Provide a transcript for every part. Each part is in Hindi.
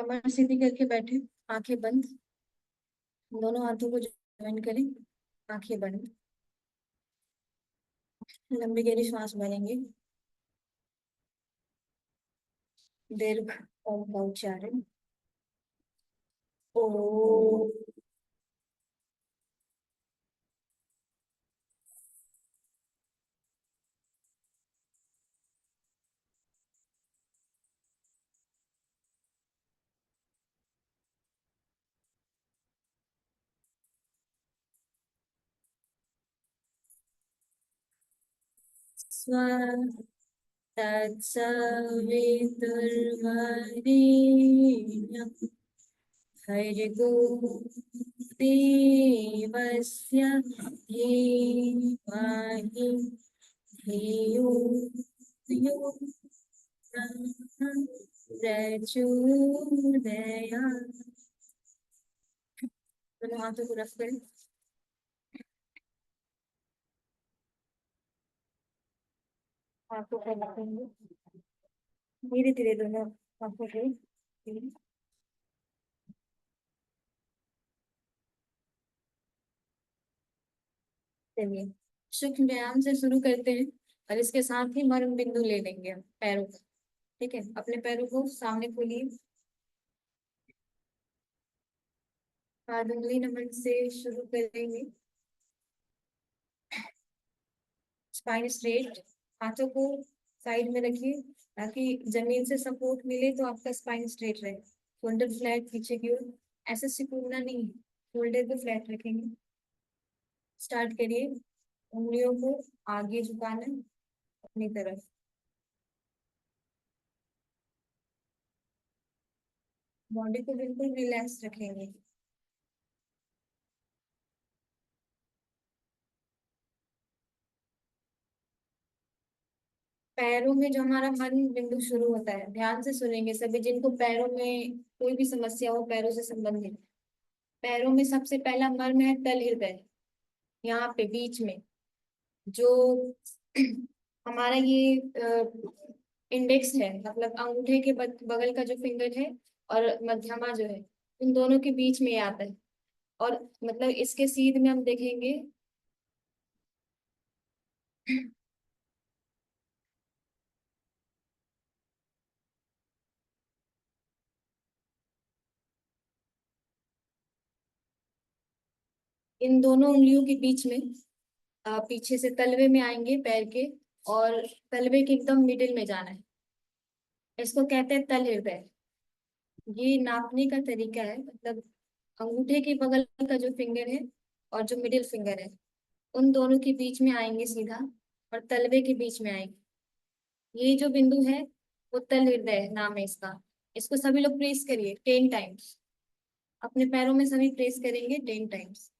कमर सीधी करके बैठे, आंखें बंद। दोनों हाथों को ज्वाइन करें, आंखें बंद। लंबी गहरी श्वास भरेंगे। दीर्घ ओम का उच्चारण। ओ। स्व तत्सवितुर्वरेण्यं भर्गो देवस्य धीमहि धियो यो नः प्रचोदयात्। दोनों हाथों को रख कर आंखों पर रखेंगे। धीरे धीरे दोनों आंखों को। चलिए, सूक्ष्म व्यायाम से शुरू करते हैं और इसके साथ ही मर्म बिंदु ले लेंगे हम पैरों का। ठीक है, अपने पैरों को सामने खोलिए। हाथ उंगली नमन से शुरू करेंगे। Spine straight. हाथों को साइड में रखिए ताकि जमीन से सपोर्ट मिले तो आपका स्पाइन स्ट्रेट रहे। शोल्डर फ्लैट पीछे की ओर। ऐसे सिकुड़ना नहीं है, शोल्डर को फ्लैट रखेंगे। स्टार्ट करिए। उंगलियों को आगे झुकाना अपनी तरफ। बॉडी को बिल्कुल रिलैक्स रखेंगे। पैरों में जो हमारा मन बिंदु शुरू होता है, ध्यान से सुनेंगे सभी जिनको पैरों में कोई भी समस्या हो पैरों से संबंधित। पैरों में सबसे पहला मर्म है तल हृदय। यहाँ पे बीच में जो हमारा ये इंडेक्स है, मतलब अंगूठे के बगल का जो फिंगर है और मध्यमा जो है, उन दोनों के बीच में ये आता है। और मतलब इसके सीध में हम देखेंगे। इन दोनों उंगलियों के बीच में पीछे से तलवे में आएंगे पैर के, और तलवे के एकदम मिडिल में जाना है। इसको कहते हैं तल हृदय। ये नापने का तरीका है, मतलब अंगूठे के बगल का जो फिंगर है और जो मिडिल फिंगर है, उन दोनों के बीच में आएंगे सीधा, और तलवे के बीच में आएंगे। ये जो बिंदु है वो तल हृदय नाम है इसका। इसको सभी लोग प्रेस करिए 10 टाइम्स। अपने पैरों में सभी प्रेस करेंगे 10 टाइम्स।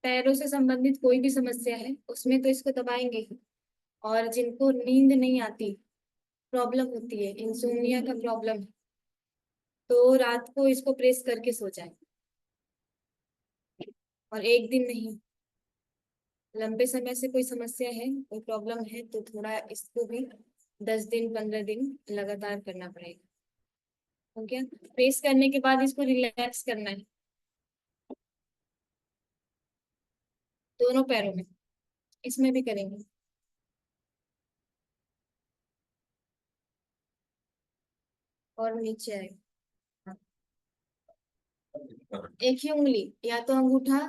पैरों से संबंधित कोई भी समस्या है उसमें तो इसको दबाएंगे ही। और जिनको नींद नहीं आती, प्रॉब्लम होती है, इंसोम्निया का प्रॉब्लम है, तो रात को इसको प्रेस करके सो जाए। और एक दिन नहीं, लंबे समय से कोई समस्या है, कोई प्रॉब्लम है, तो थोड़ा इसको भी 10 दिन 15 दिन लगातार करना पड़ेगा। हो गया। प्रेस करने के बाद इसको रिलैक्स करना है दोनों पैरों में। इसमें भी करेंगे। और नीचे आए। हाँ। एक ही उंगली, या तो अंगूठा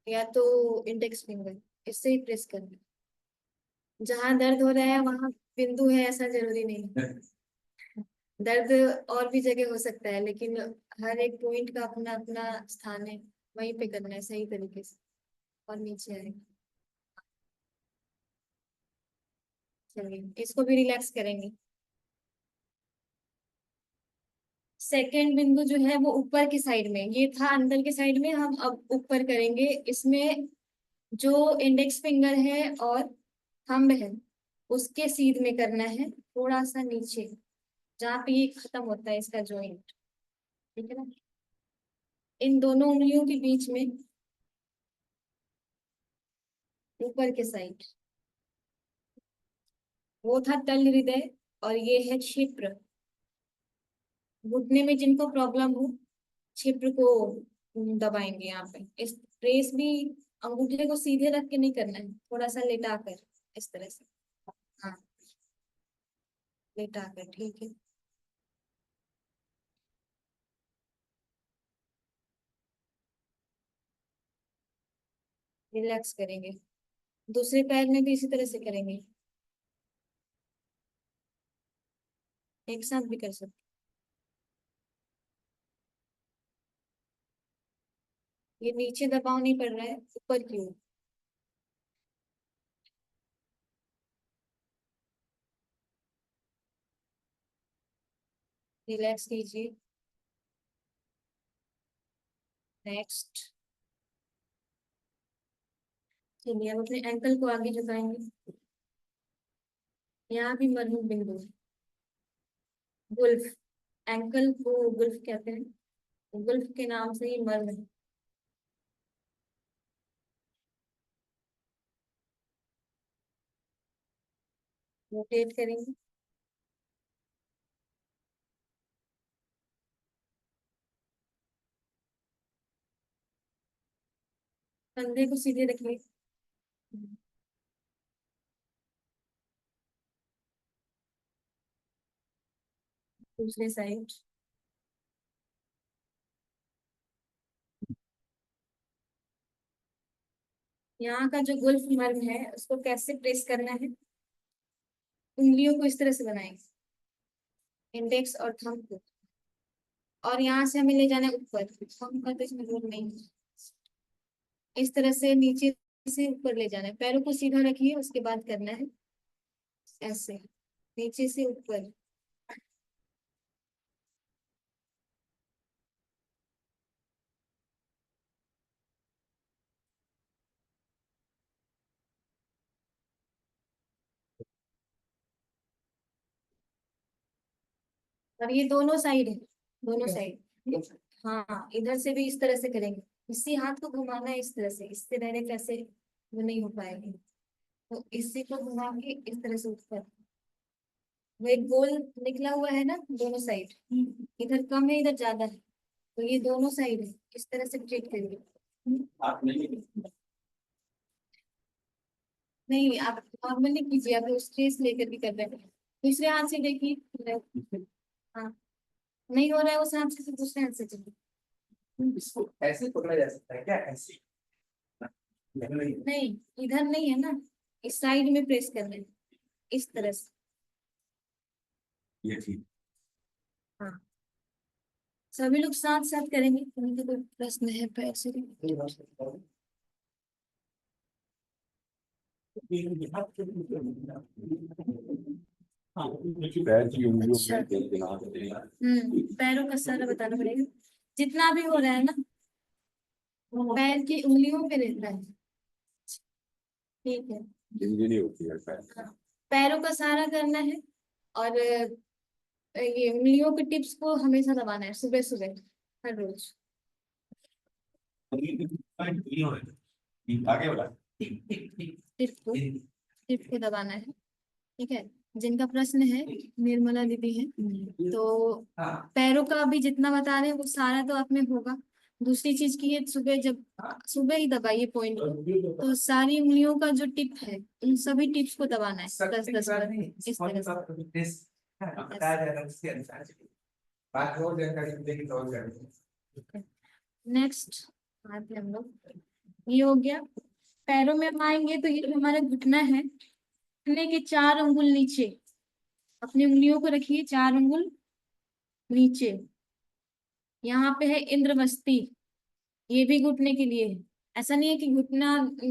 या तो इंडेक्स फिंगर, इससे ही प्रेस करना। जहां दर्द हो रहा है वहां बिंदु है ऐसा जरूरी नहीं है। दर्द और भी जगह हो सकता है, लेकिन हर एक पॉइंट का अपना अपना स्थान है। वहीं पे करना है सही तरीके से। और नीचे आए। चलिए, इसको भी रिलैक्स करेंगे। सेकेंड बिंदु जो है वो ऊपर की साइड में, ये था अंदर के साइड में, हम अब ऊपर करेंगे। इसमें जो इंडेक्स फिंगर है और थंब है, उसके सीध में करना है, थोड़ा सा नीचे, जहाँ पे ये खत्म होता है इसका जॉइंट। ठीक है ना। इन दोनों उंगलियों के बीच में ऊपर के साइड। वो था तल हृदय और ये है क्षिप्र। घुटने में जिनको प्रॉब्लम हो क्षिप्र को दबाएंगे यहाँ पे। इस प्रेस भी अंगूठे को सीधे रख के नहीं करना है, थोड़ा सा लेटा कर, इस तरह से। हाँ, लेटा कर, ठीक है। रिलैक्स करेंगे। दूसरे पैर में भी इसी तरह से करेंगे, एक साथ भी कर सकते। ये नीचे दबाव नहीं पड़ रहा है, ऊपर की ओर। रिलैक्स कीजिए। नेक्स्ट। चलिए अब अपने एंकल को आगे झुकाएंगे। यहाँ भी मरहूम बिंदु है। गुल्फ, एंकल को गुल्फ कहते हैं। गुल्फ के नाम से ही मर्म है। रोटेट करेंगे। कंधे को सीधे रखिए। दूसरे साइड। यहाँ का जो गुल्फ मर्म है उसको कैसे प्रेस करना है, उंगलियों को इस तरह से बनाएंगे, इंडेक्स और थंब को। और यहाँ से हमें ले जाना है ऊपर, थंब का तो इसमें रोल नहीं है। इस तरह से नीचे से ऊपर ले जाना है। पैरों को सीधा रखिए, उसके बाद करना है ऐसे, नीचे से ऊपर। और ये दोनों साइड है, दोनों साइड। हाँ, इधर से भी इस तरह से करेंगे। इसी हाथ को घुमाना है इस तरह से, इससे डायरेक्ट ऐसे वो नहीं हो पाएगी। तो इसी को घुमा के इस तरह से ऊपर। वो एक गोल निकला हुआ है ना दोनों साइड, इधर कम है इधर ज्यादा है, तो ये दोनों साइड है, इस तरह से ट्रीट करिए। नहीं, आप नॉर्मली कीजिए, आप स्ट्रेस लेकर भी कर रहे हैं। दूसरे हाथ से देखिए। हाँ, नहीं हो रहा है उस हाथ से तो दूसरे हाथ से चलिए। इसको ऐसे पकड़ा जा सकता है क्या, ऐसे? नहीं, इधर नहीं है ना, इस साइड में प्रेस करना है, इस तरह से। ये ठीक। हाँ, सभी लोग साथ साथ करेंगे, कहीं तो कोई प्रश्न है पैर से? पैर की उंगलियों अच्छा। में तेल दिला देते हैं। पैरों का सारा बताना पड़ेगा, जितना भी हो रहा है ना पैर की उंगलियों पे रहता है। ठीक है। झिनझिनी होती है पैर। हाँ, पैरों का सहारा करना है। और ये उंगलियों के टिप्स को हमेशा दबाना है, सुबह सुबह, हर रोज। आगे वाला। टिप को, टिप को दबाना है। ठीक है। जिनका प्रश्न है, निर्मला दीदी है, तो पैरों का अभी जितना बता रहे हैं वो सारा तो आप में होगा। दूसरी चीज की है, सुबह जब सुबह ही दबाइए पॉइंट को, तो सारी उंगलियों का जो टिप है उन सभी टिप्स को दबाना है 10-10 बार, इस तरह से। नेक्स्ट आते हैं हम लोग। ये हो गया। पैरों में हम आएंगे तो ये जो हमारा घुटना है, घुटने के 4 अंगुल नीचे अपनी उंगलियों को रखिए, 4 अंगुल नीचे। यहाँ पे है इंद्रमस्ती, ये भी घुटने के लिए है। ऐसा नहीं है कि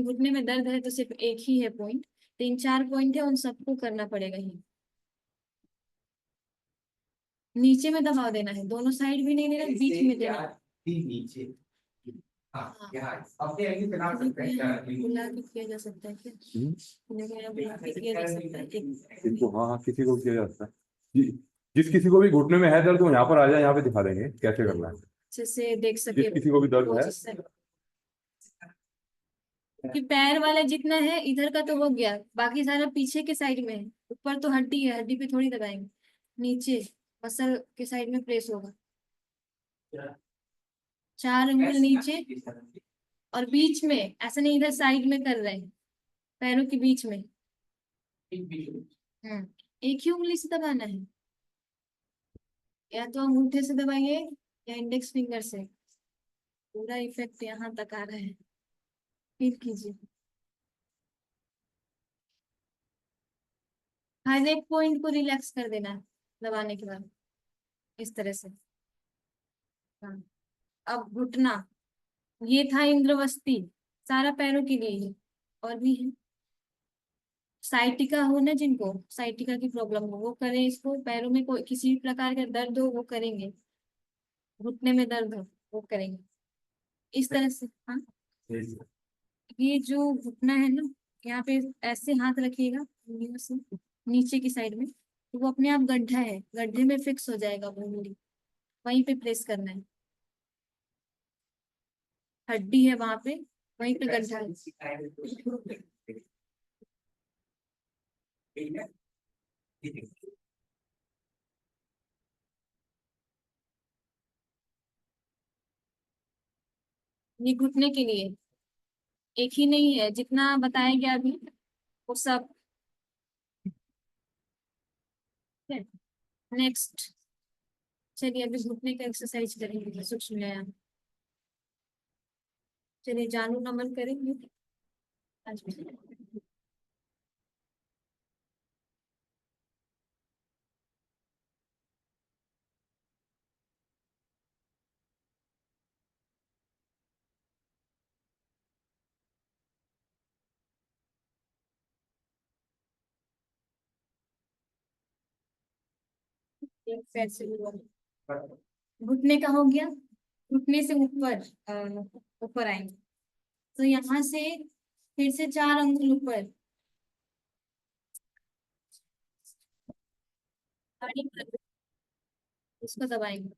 घुटने में दर्द है तो सिर्फ एक ही है पॉइंट, 3-4 पॉइंट है, उन सबको करना पड़ेगा ही। नीचे में दबाव देना है, दोनों साइड भी नहीं देना, बीच में देना है। नीचे। हाँ, यहाँ अपने आगे बना सकते हैं क्या? बुला के किया जा सकता है क्या? लेकिन यहाँ बुला के किया जा सकता है इनको, हाँ हाँ, किसी को किया जा सकता है जिस किसी को भी घुटने में है दर्द वो यहाँ पर आ जाए, यहाँ पे दिखा देंगे कैसे करना है। अच्छे से देख सके जिस किसी को भी दर्द वो, है। जिससे कि पैर वाला जितना है इधर का तो हो गया, बाकी सारा पीछे के साइड में है। ऊपर तो हड्डी है, हड्डी पे थोड़ी दबाएंगे, नीचे मसल के साइड में प्रेस होगा। 4 अंगुल नीचे, और बीच में ऐसा नहीं इधर साइड में कर रहे हैं, पैरों के बीच में। हम्म, एक ही उंगली से दबाना है, या तो अंगूठे से दबाइए या इंडेक्स फिंगर से। पूरा इफेक्ट यहाँ तक आ रहा है, फिर कीजिए। हर एक पॉइंट को रिलैक्स कर देना है दबाने के बाद, इस तरह से। हाँ, अब घुटना, ये था इंद्रवस्ती, सारा पैरों के लिए ही। और भी है, साइटिका हो ना, जिनको साइटिका की प्रॉब्लम हो वो करें इसको, पैरों में कोई किसी भी प्रकार का दर्द हो वो करेंगे, घुटने में दर्द हो वो करेंगे, इस तरह से। हाँ, ये जो घुटना है ना, यहाँ पे ऐसे हाथ रखिएगा उंगलियों से नीचे की साइड में, तो वो अपने आप गड्ढा है, गड्ढे में फिक्स हो जाएगा वो उंगली, वहीं पे प्रेस करना है। हड्डी है वहां पे, वहीं पे गड्ढा है। ये घुटने के लिए एक ही नहीं है, जितना बताया गया अभी वो सब। नेक्स्ट, चलिए अभी घुटने का एक्सरसाइज करेंगे, सूक्ष्म व्यायाम। चलिए जानू नमन करेंगे आज। एक पैर से घुटने का हो गया, घुटने से ऊपर ऊपर आएंगे, तो यहाँ से फिर से 4 अंगुल ऊपर, आगे कर- इसको दबाएंगे।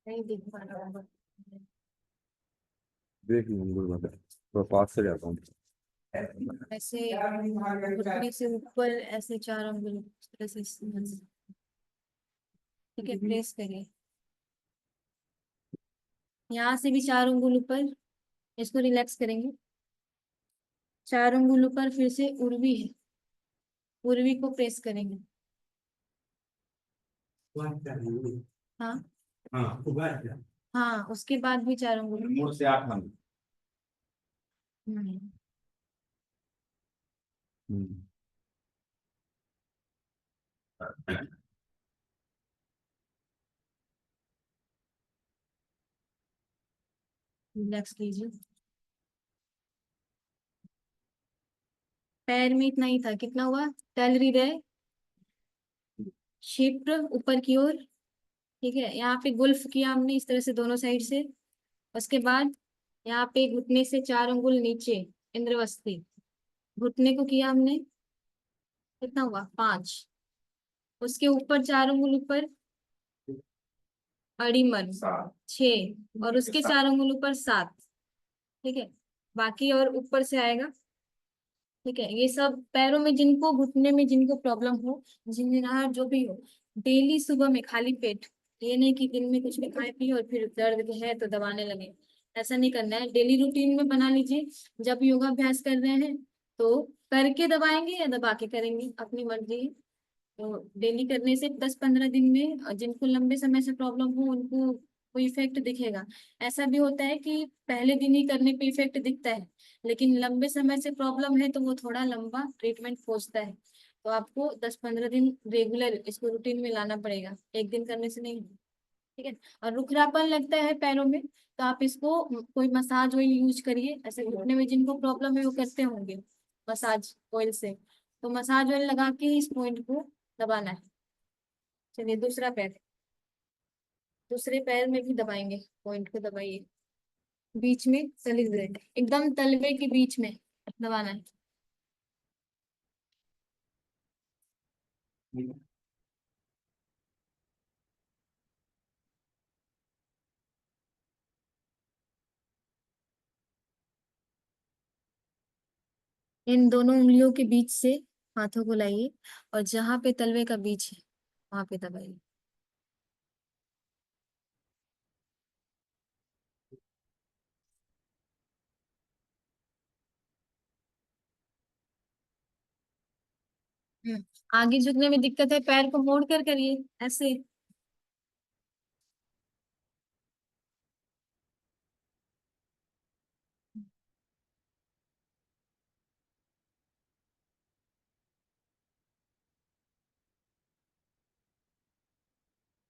नहीं दिख पा रहा होगा। देख लो अंगुल वाला, थोड़ा पास से जाता हूँ। ऐसे घुटने से ऊपर ऐसे 4 अंगुल इस तरह से, ठीक है, प्रेस करिए। यहाँ से भी 4 अंगुल ऊपर, इसको रिलैक्स करेंगे। 4 अंगुल ऊपर, फिर से उर्वी है, उर्वी को प्रेस करेंगे। हाँ, हाँ, उसके बाद भी 4 अंगुल। मुड़ से 8 अंगुल। हम्म, हम्म। रिलैक्स कीजिए। पैर में इतना ही था, कितना हुआ, टैल हृदय, क्षिप्र ऊपर की ओर, ठीक है, यहाँ पे गुल्फ किया हमने इस तरह से दोनों साइड से। उसके बाद यहाँ पे घुटने से 4 अंगुल नीचे, इंद्रवस्ती, घुटने को किया हमने, कितना हुआ, 5। उसके ऊपर 4 अंगुल ऊपर, अड़ीमन, 6, और उसके 4 अंगुल ऊपर 7, ठीक है, बाकी और ऊपर से आएगा। ठीक है, ये सब पैरों में जिनको, घुटने में जिनको प्रॉब्लम हो, झिंझनाहट जो भी हो, डेली सुबह में खाली पेट, ये नहीं कि दिन में कुछ भी खाए पिए और फिर दर्द है तो दबाने लगे, ऐसा नहीं करना है। डेली रूटीन में बना लीजिए, जब योगाभ्यास कर रहे हैं तो करके दबाएंगे या दबा के करेंगे, अपनी मर्जी है। तो डेली करने से 10-15 दिन में, जिनको लंबे समय से प्रॉब्लम हो उनको कोई इफेक्ट दिखेगा। ऐसा भी होता है कि पहले दिन ही करने पे इफेक्ट दिखता है, लेकिन लंबे समय से प्रॉब्लम है तो वो थोड़ा लंबा ट्रीटमेंट खोजता है। तो आपको 10-15 दिन रेगुलर इसको रूटीन में लाना पड़ेगा, एक दिन करने से नहीं। ठीक है, और रुखरापन लगता है पैरों में तो आप इसको कोई मसाज ऑयल यूज करिए, ऐसे घुटने में जिनको प्रॉब्लम है वो करते होंगे मसाज ऑयल से, तो मसाज ऑयल लगा के इस पॉइंट को दबाना है। चलिए दूसरा पैर, दूसरे पैर में भी दबाएंगे, पॉइंट को दबाइए, बीच में तलवे, एकदम तलवे के बीच में दबाना है। इन दोनों उंगलियों के बीच से हाथों को लाइए और जहां पे तलवे का बीच है वहां पे दबाइए। हम्म। आगे झुकने में दिक्कत है, पैर को मोड़ कर करिए ऐसे।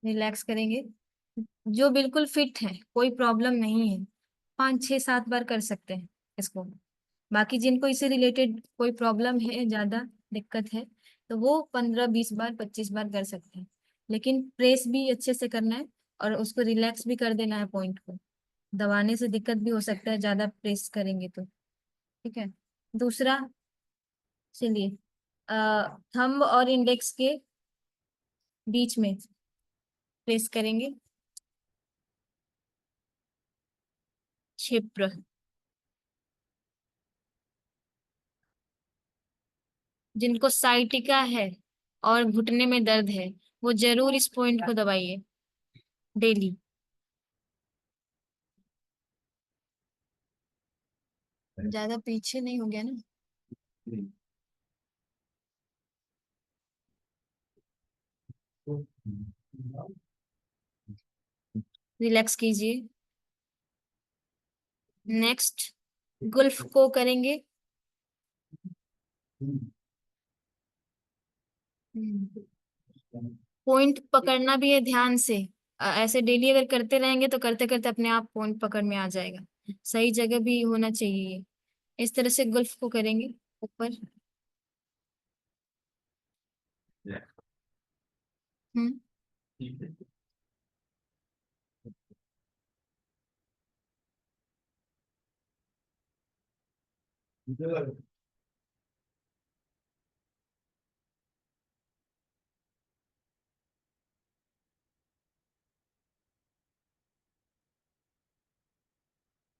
रिलैक्स करेंगे। जो बिल्कुल फिट है, कोई प्रॉब्लम नहीं है, 5 6 7 बार कर सकते हैं इसको। बाकी जिनको इससे रिलेटेड कोई प्रॉब्लम है, ज्यादा दिक्कत है, तो वो 15 20 बार 25 बार कर सकते हैं। लेकिन प्रेस भी अच्छे से करना है और उसको रिलैक्स भी कर देना है, पॉइंट को। दबाने से दिक्कत भी हो सकता है ज्यादा प्रेस करेंगे तो। ठीक है। दूसरा, चलिए, थंब और इंडेक्स के बीच में प्रेस करेंगे। क्षिप्र। जिनको साइटिका है और घुटने में दर्द है, वो जरूर इस पॉइंट को दबाइए डेली। ज्यादा पीछे नहीं हो गया ना? रिलैक्स कीजिए। नेक्स्ट, गुल्फ को करेंगे। पॉइंट पकड़ना भी है ध्यान से। ऐसे डेली अगर करते रहेंगे तो करते करते अपने आप पॉइंट पकड़ में आ जाएगा। सही जगह भी होना चाहिए ये। इस तरह से गुल्फ को करेंगे ऊपर। हम्म।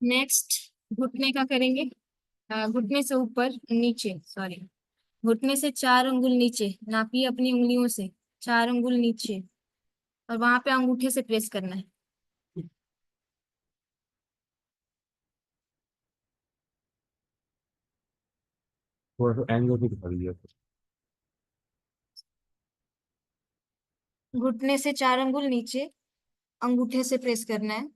नेक्स्ट, घुटने का करेंगे। घुटने से ऊपर नीचे, सॉरी, घुटने से 4 अंगुल नीचे नापिए अपनी उंगलियों से। 4 अंगुल नीचे, और वहां पे अंगूठे से प्रेस करना है। थोड़ा सा एंगल भी दिखा दीजिए। घुटने से 4 अंगुल नीचे, अंगूठे से प्रेस करना है।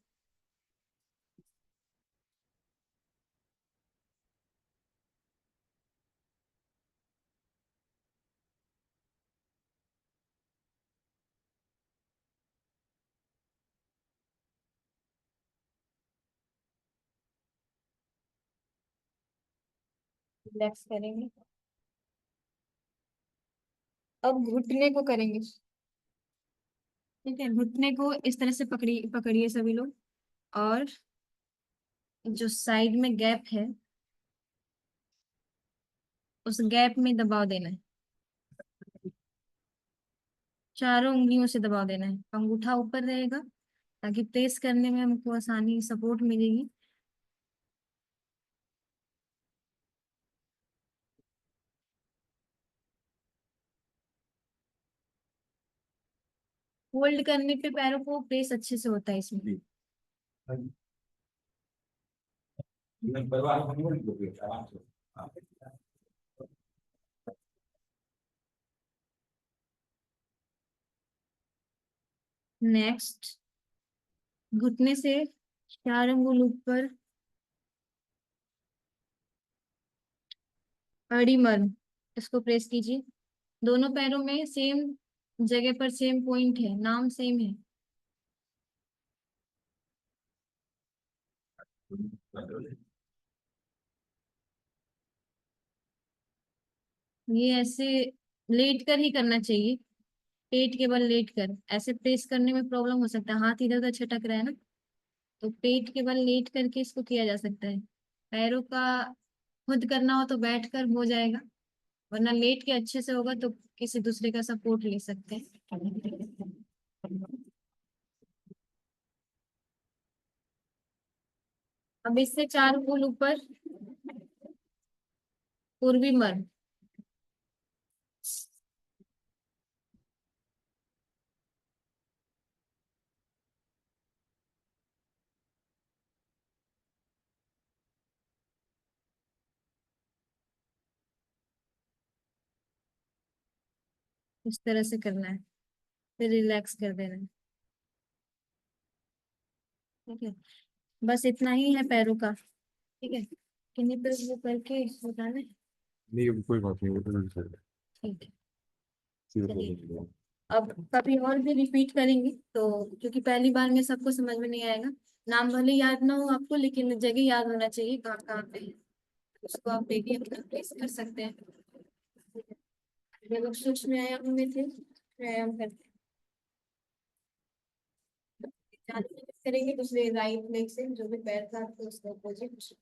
रिलैक्स करेंगे। अब घुटने को करेंगे। ठीक है, घुटने को इस तरह से पकड़िए सभी लोग। और जो साइड में गैप है, उस गैप में दबाव देना है। 4 उंगलियों से दबाव देना है, अंगूठा ऊपर रहेगा ताकि प्रेस करने में हमको आसानी, सपोर्ट मिलेगी। होल्ड करने पे पैरों को प्रेस अच्छे से होता है इसमें। नेक्स्ट, घुटने से 4 अंगुल ऊपर अड़ी मर्म, इसको प्रेस कीजिए। दोनों पैरों में सेम जगह पर सेम पॉइंट है, नाम सेम है। ये ऐसे लेट कर ही करना चाहिए। पेट के बल लेट कर, ऐसे प्रेस करने में प्रॉब्लम हो सकता है, हाथ इधर उधर छटक रहा है ना। तो पेट के बल लेट करके इसको किया जा सकता है। पैरों का खुद करना हो तो बैठ कर हो जाएगा, वरना लेट के अच्छे से होगा तो किसी दूसरे का सपोर्ट ले सकते हैं। अब इससे 4 अंगुल ऊपर पूर्वी मर्द। इस तरह से करना है, फिर रिलैक्स कर देना है। ठीक है, बस इतना ही है पैरों का। ठीक है, किन्हीं पर वो करके बताना है। नहीं कोई बात नहीं, वो तो नहीं सर। ठीक है, सीधे चलिए। बोल। अब कभी और भी रिपीट करेंगे तो, क्योंकि पहली बार में सबको समझ में नहीं आएगा। नाम भले याद ना हो आपको, लेकिन जगह याद होना चाहिए कहाँ कहाँ पे है। उसको आप डेली अपना प्लेस कर सकते हैं। जब आप सूक्ष्म व्यायाम में थे, व्यायाम करते करेंगे दूसरे राइट लेग से, जो भी पैर था आपको उसको अपोजिट।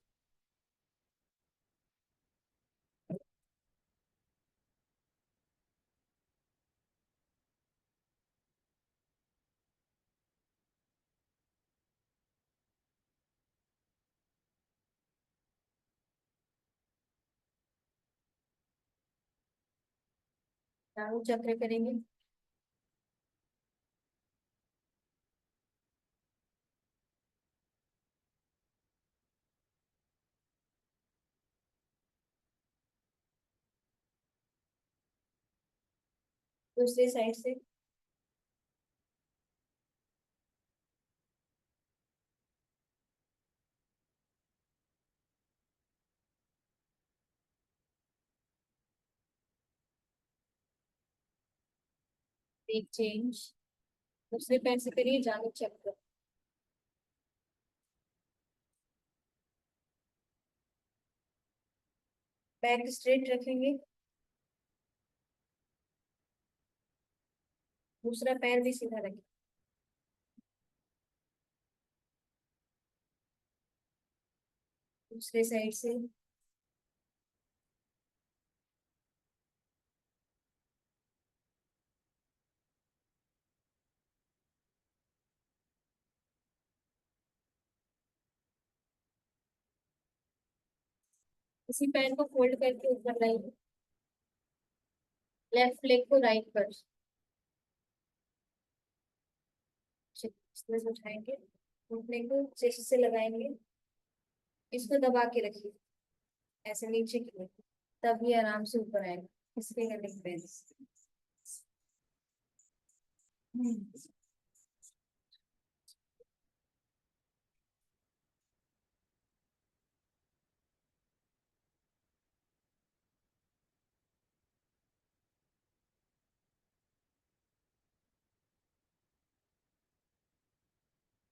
चारों चक्र करेंगे। दूसरे साइड से एक चेंज, दूसरे पैर से करिए जानु चक्र। बैक स्ट्रेट रखेंगे, दूसरा पैर भी सीधा रखें। दूसरे साइड से इसी पैर को फोल्ड करके ऊपर लाइए, लेफ्ट लेग को राइट पर इस तरह से उठाएंगे, घुटने को चेस्ट से लगाएंगे, इसको दबा के रखिए ऐसे नीचे की ओर, तभी आराम से ऊपर आएगा। इसके लिए बेंच।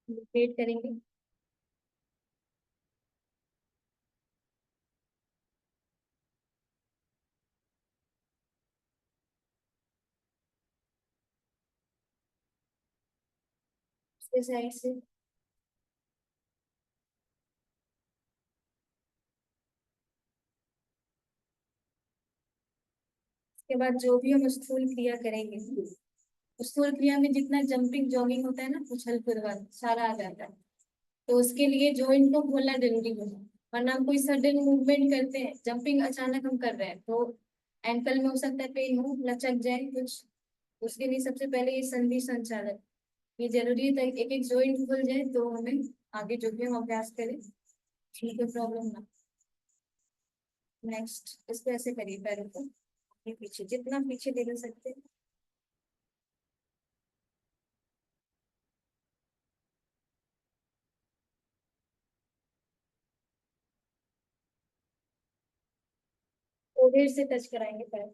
रिपीट करेंगे। दूसरे साइड से इसके बाद जो भी हम स्थूल क्रिया करेंगे, स्थूल क्रिया में जितना जंपिंग जॉगिंग होता है ना, उछल कूद वाला सारा आ जाता है। तो उसके लिए जॉइंट को खोलना जरूरी है, वरना हम कोई सडन मूवमेंट करते हैं, जंपिंग अचानक हम कर रहे हैं तो एंकल में हो सकता है पेन हो, लचक जाए कुछ। उसके लिए सबसे पहले ये संधि संचालन, ये जरूरी है ताकि एक एक जॉइंट खुल जाए तो हमें आगे जो भी हम अभ्यास करें उसमें कोई प्रॉब्लम ना। नेक्स्ट इसको ऐसे करिए, पैरों को ये पीछे जितना पीछे ले सकते हैं। फोrehead से टच कराएंगे पैर,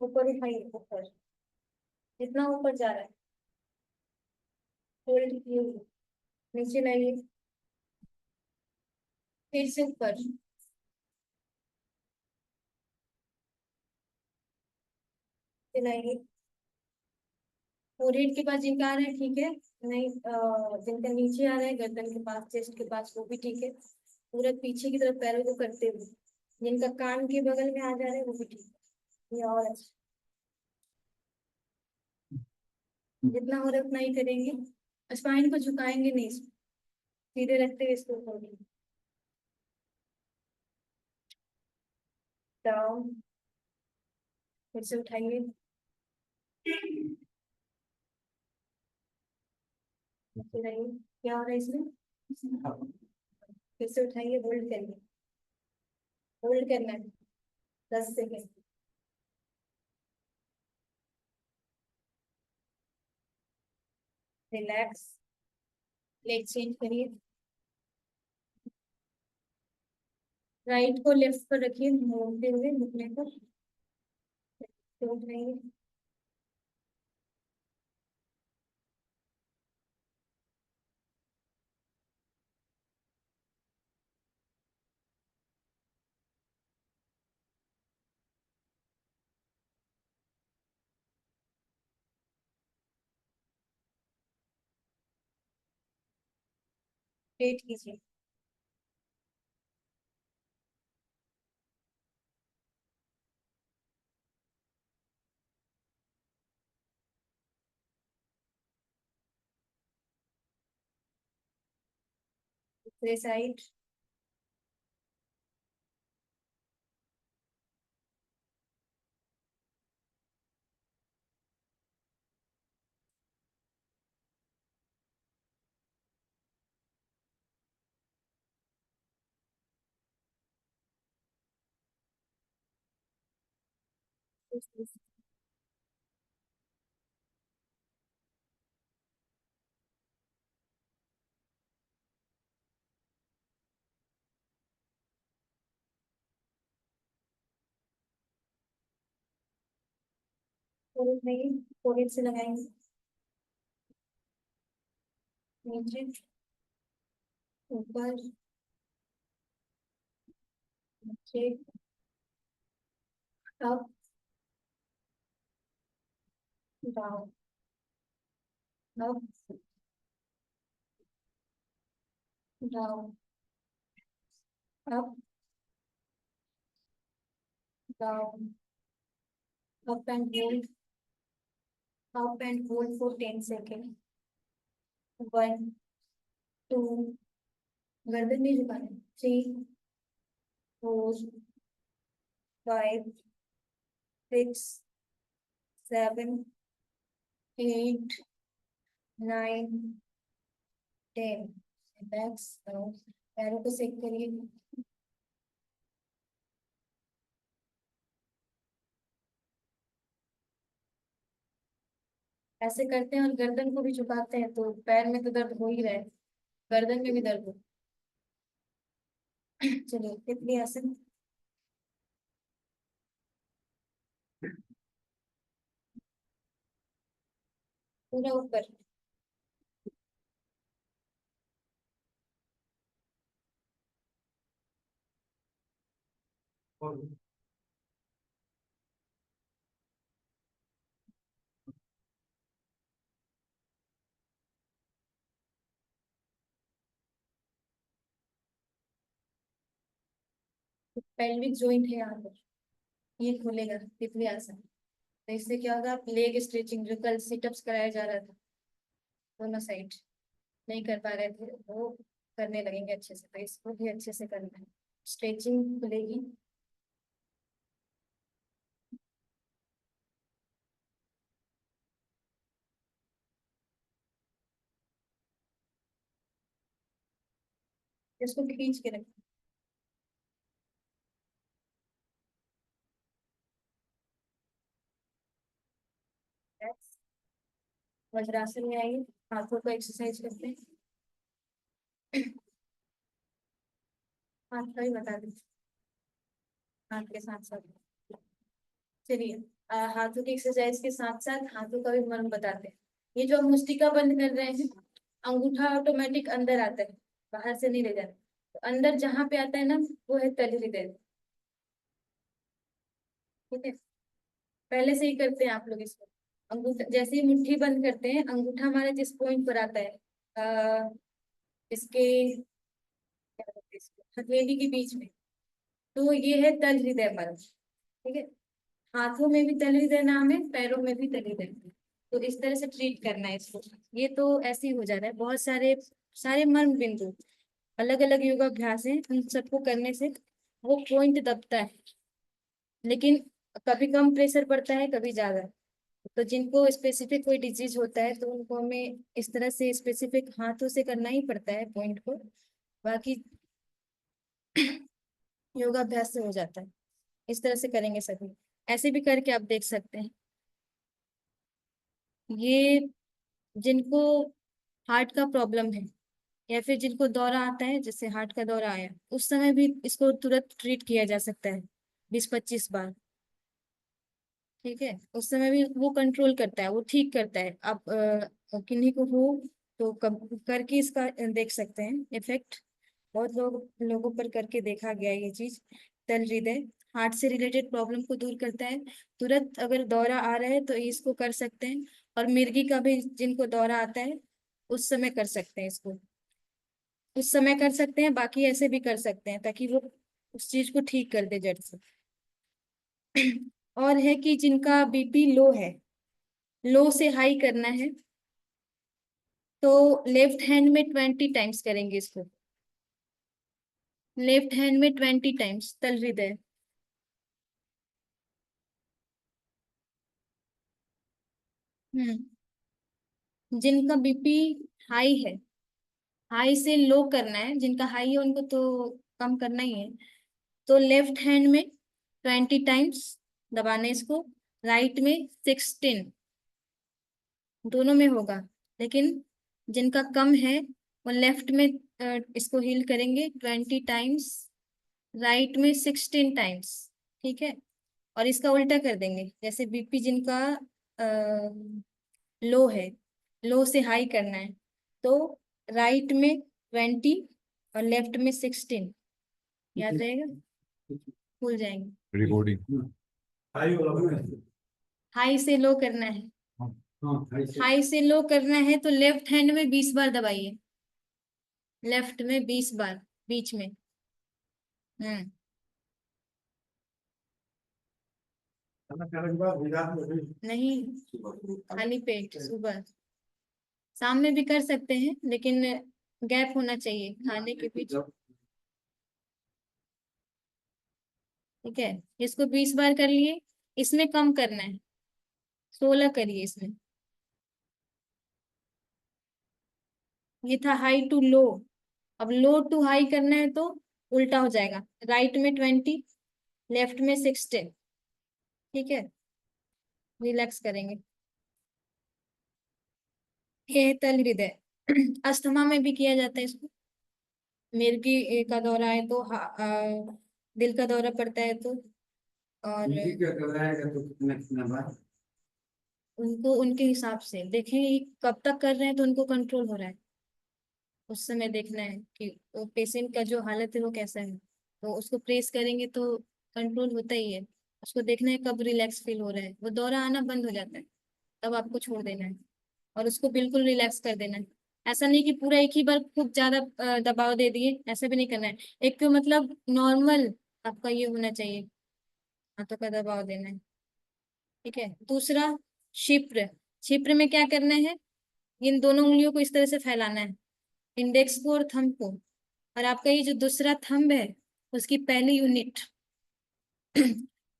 ऊपर उठाइए ऊपर, जितना ऊपर जा रहा है होल्ड किए हुए, नीचे लाइए, फिर से ऊपर लाइए। फोrehead के पास जिनका आ रहा है ठीक है, नहीं जिनका नीचे आ रहा है गर्दन के पास, चेस्ट के पास, वो भी ठीक है। पूरा पीछे की तरफ पैरों को करते हुए, जिनका कान के बगल में आ जा रहा है वो भी ठीक है। ये और अच्छा, जितना हो रहा है उतना ही करेंगे। स्पाइन को झुकाएंगे नहीं, सीधे रखते हुए इसको खोलेंगे। डाउन, फिर से उठाइए, फिर आइए। क्या हो रहा है इसमें? फिर से उठाइए, होल्ड करिए, होल्ड करना है 10 सेकेंड। रिलैक्स, लेग चेंज करिए, राइट को लेफ्ट पर रखिए, मोड़ते हुए घुटने को, फिर उठाइए, स्ट्रेट कीजिए। दूसरे साइड, फोrehead नहीं, फोrehead से लगाएंगे, नीचे, ऊपर, नीचे, up, down, up, down, up, down, up and hold, up and hold for 10 second. 1, 2, गर्दन नहीं झुकाना, 3, 4, 5, 6, 7, 8, 9, 10। बैक्स, पैरों को सेक करिए, ऐसे करते हैं और गर्दन को भी झुकाते हैं तो पैर में तो दर्द हो ही रहा है, गर्दन में भी दर्द हो। चलिए, तितली आसन, पूरा ऊपर, पेल्विक जॉइंट है यहाँ पर, ये खुलेगा तितली आसन। तो इससे क्या होगा, आप लेग स्ट्रेचिंग जो कल सिटअप्स कराया जा रहा था दोनों साइड नहीं कर पा रहे थे वो करने लगेंगे अच्छे से, तो इसको भी अच्छे से करना है, स्ट्रेचिंग खुलेगी। इसको खींच के रखें, वज्रासन में आइए, हाथों को एक्सरसाइज करते हैं। हाथ का ही बता दीजिए, हाथ के साथ साथ, चलिए, हाथों की एक्सरसाइज के साथ साथ हाथों का भी मर्म बताते हैं। ये जो हम मुष्टिका बंद कर रहे हैं, अंगूठा ऑटोमेटिक अंदर आता है, बाहर से नहीं ले जाता, तो अंदर जहां पे आता है ना, वो है तल हृदय। ठीक है, पहले से ही करते हैं आप लोग इसको। अंगूठा जैसे ही मुट्ठी बंद करते हैं, अंगूठा हमारे जिस पॉइंट पर आता है, इसके क्या बोलते हैं इसको, हथेली के बीच में, तो ये है तल हृदय मर्म। ठीक है, हाथों में भी तल हृदय नाम है, पैरों में भी तल हृदय। तो इस तरह से ट्रीट करना है इसको। ये तो ऐसे ही हो जा रहा है, बहुत सारे सारे मर्म बिंदु, अलग अलग योगाभ्यास हैं, उन सबको करने से वो पॉइंट दबता है। लेकिन कभी कम प्रेशर पड़ता है, कभी ज्यादा। तो जिनको स्पेसिफिक कोई डिजीज होता है तो उनको हमें इस तरह से स्पेसिफिक हाथों से करना ही पड़ता है पॉइंट को। बाकी योगाभ्यास से हो जाता है। इस तरह से करेंगे सभी। ऐसे भी करके आप देख सकते हैं। ये जिनको हार्ट का प्रॉब्लम है या फिर जिनको दौरा आता है, जैसे हार्ट का दौरा आया, उस समय भी इसको तुरंत ट्रीट किया जा सकता है 20-25 बार। ठीक है, उस समय भी वो कंट्रोल करता है, वो ठीक करता है। आप किन्हीं को हो तो करके इसका देख सकते हैं इफेक्ट। बहुत लोगों पर करके देखा गया है ये चीज। तल हृदय हार्ट से रिलेटेड प्रॉब्लम को दूर करता है। तुरंत अगर दौरा आ रहा है तो इसको कर सकते हैं। और मिर्गी का भी जिनको दौरा आता है उस समय कर सकते हैं इसको। उस समय कर सकते हैं, बाकी ऐसे भी कर सकते हैं ताकि वो उस चीज को ठीक कर दे जड़ से। और है कि जिनका बीपी लो है, लो से हाई करना है, तो लेफ्ट हैंड में 20 टाइम्स करेंगे इसको। लेफ्ट हैंड में 20 टाइम्स तल हृदय। हम्म। जिनका बीपी हाई है, हाई से लो करना है, जिनका हाई है उनको तो कम करना ही है। तो लेफ्ट हैंड में 20 टाइम्स दबाना है इसको। राइट में 16। दोनों में होगा, लेकिन जिनका कम है वो लेफ्ट में इसको हील करेंगे 20 टाइम्स, राइट में 16 टाइम्स। ठीक है। और इसका उल्टा कर देंगे, जैसे बीपी जिनका लो है, लो से हाई करना है, तो राइट में 20 और लेफ्ट में 16। याद रहेगा, भूल जाएंगे। रिकॉर्डिंग। हाई से लो करना है। हाई से लो करना है तो लेफ्ट हैंड में 20 बार दबाइए। लेफ्ट में 20 बार, बीच में। हम्म। नहीं, खाली पेट सुबह। शाम में भी कर सकते हैं, लेकिन गैप होना चाहिए खाने के बीच। ठीक है, इसको 20 बार कर लिए। इसमें कम करना है, 16 करिए इसमें। ये था हाई टू लो। अब लो टू हाई करना है तो उल्टा हो जाएगा। राइट में 20, लेफ्ट में 16। ठीक है, रिलैक्स करेंगे। ये है तल हृदय। अस्थमा में भी किया जाता है इसको। मिर्गी का दौरा है तो दिल का दौरा पड़ता है तो। और क्या कर रहा है तो कितना बार उनको उनके हिसाब से देखें कब तक कर रहे हैं तो उनको कंट्रोल हो रहा है। उस समय देखना है कि वो पेशेंट का जो हालत है वो कैसा है, तो उसको प्रेस करेंगे तो कंट्रोल होता ही है। उसको देखना है कब रिलैक्स फील हो रहा है, वो दौरा आना बंद हो जाता है, तब आपको छोड़ देना है और उसको बिल्कुल रिलैक्स कर देना है। ऐसा नहीं कि पूरा एक ही बार खूब ज्यादा दबाव दे दिए, ऐसा भी नहीं करना है। एक तो मतलब नॉर्मल आपका ये होना चाहिए, हाथों का दबाव देना है। ठीक है। दूसरा, क्षिप्र। क्षिप्र में क्या करना है, इन दोनों उंगलियों को इस तरह से फैलाना है, इंडेक्स को और थंब को। और आपका ये जो दूसरा थंब है उसकी पहली unit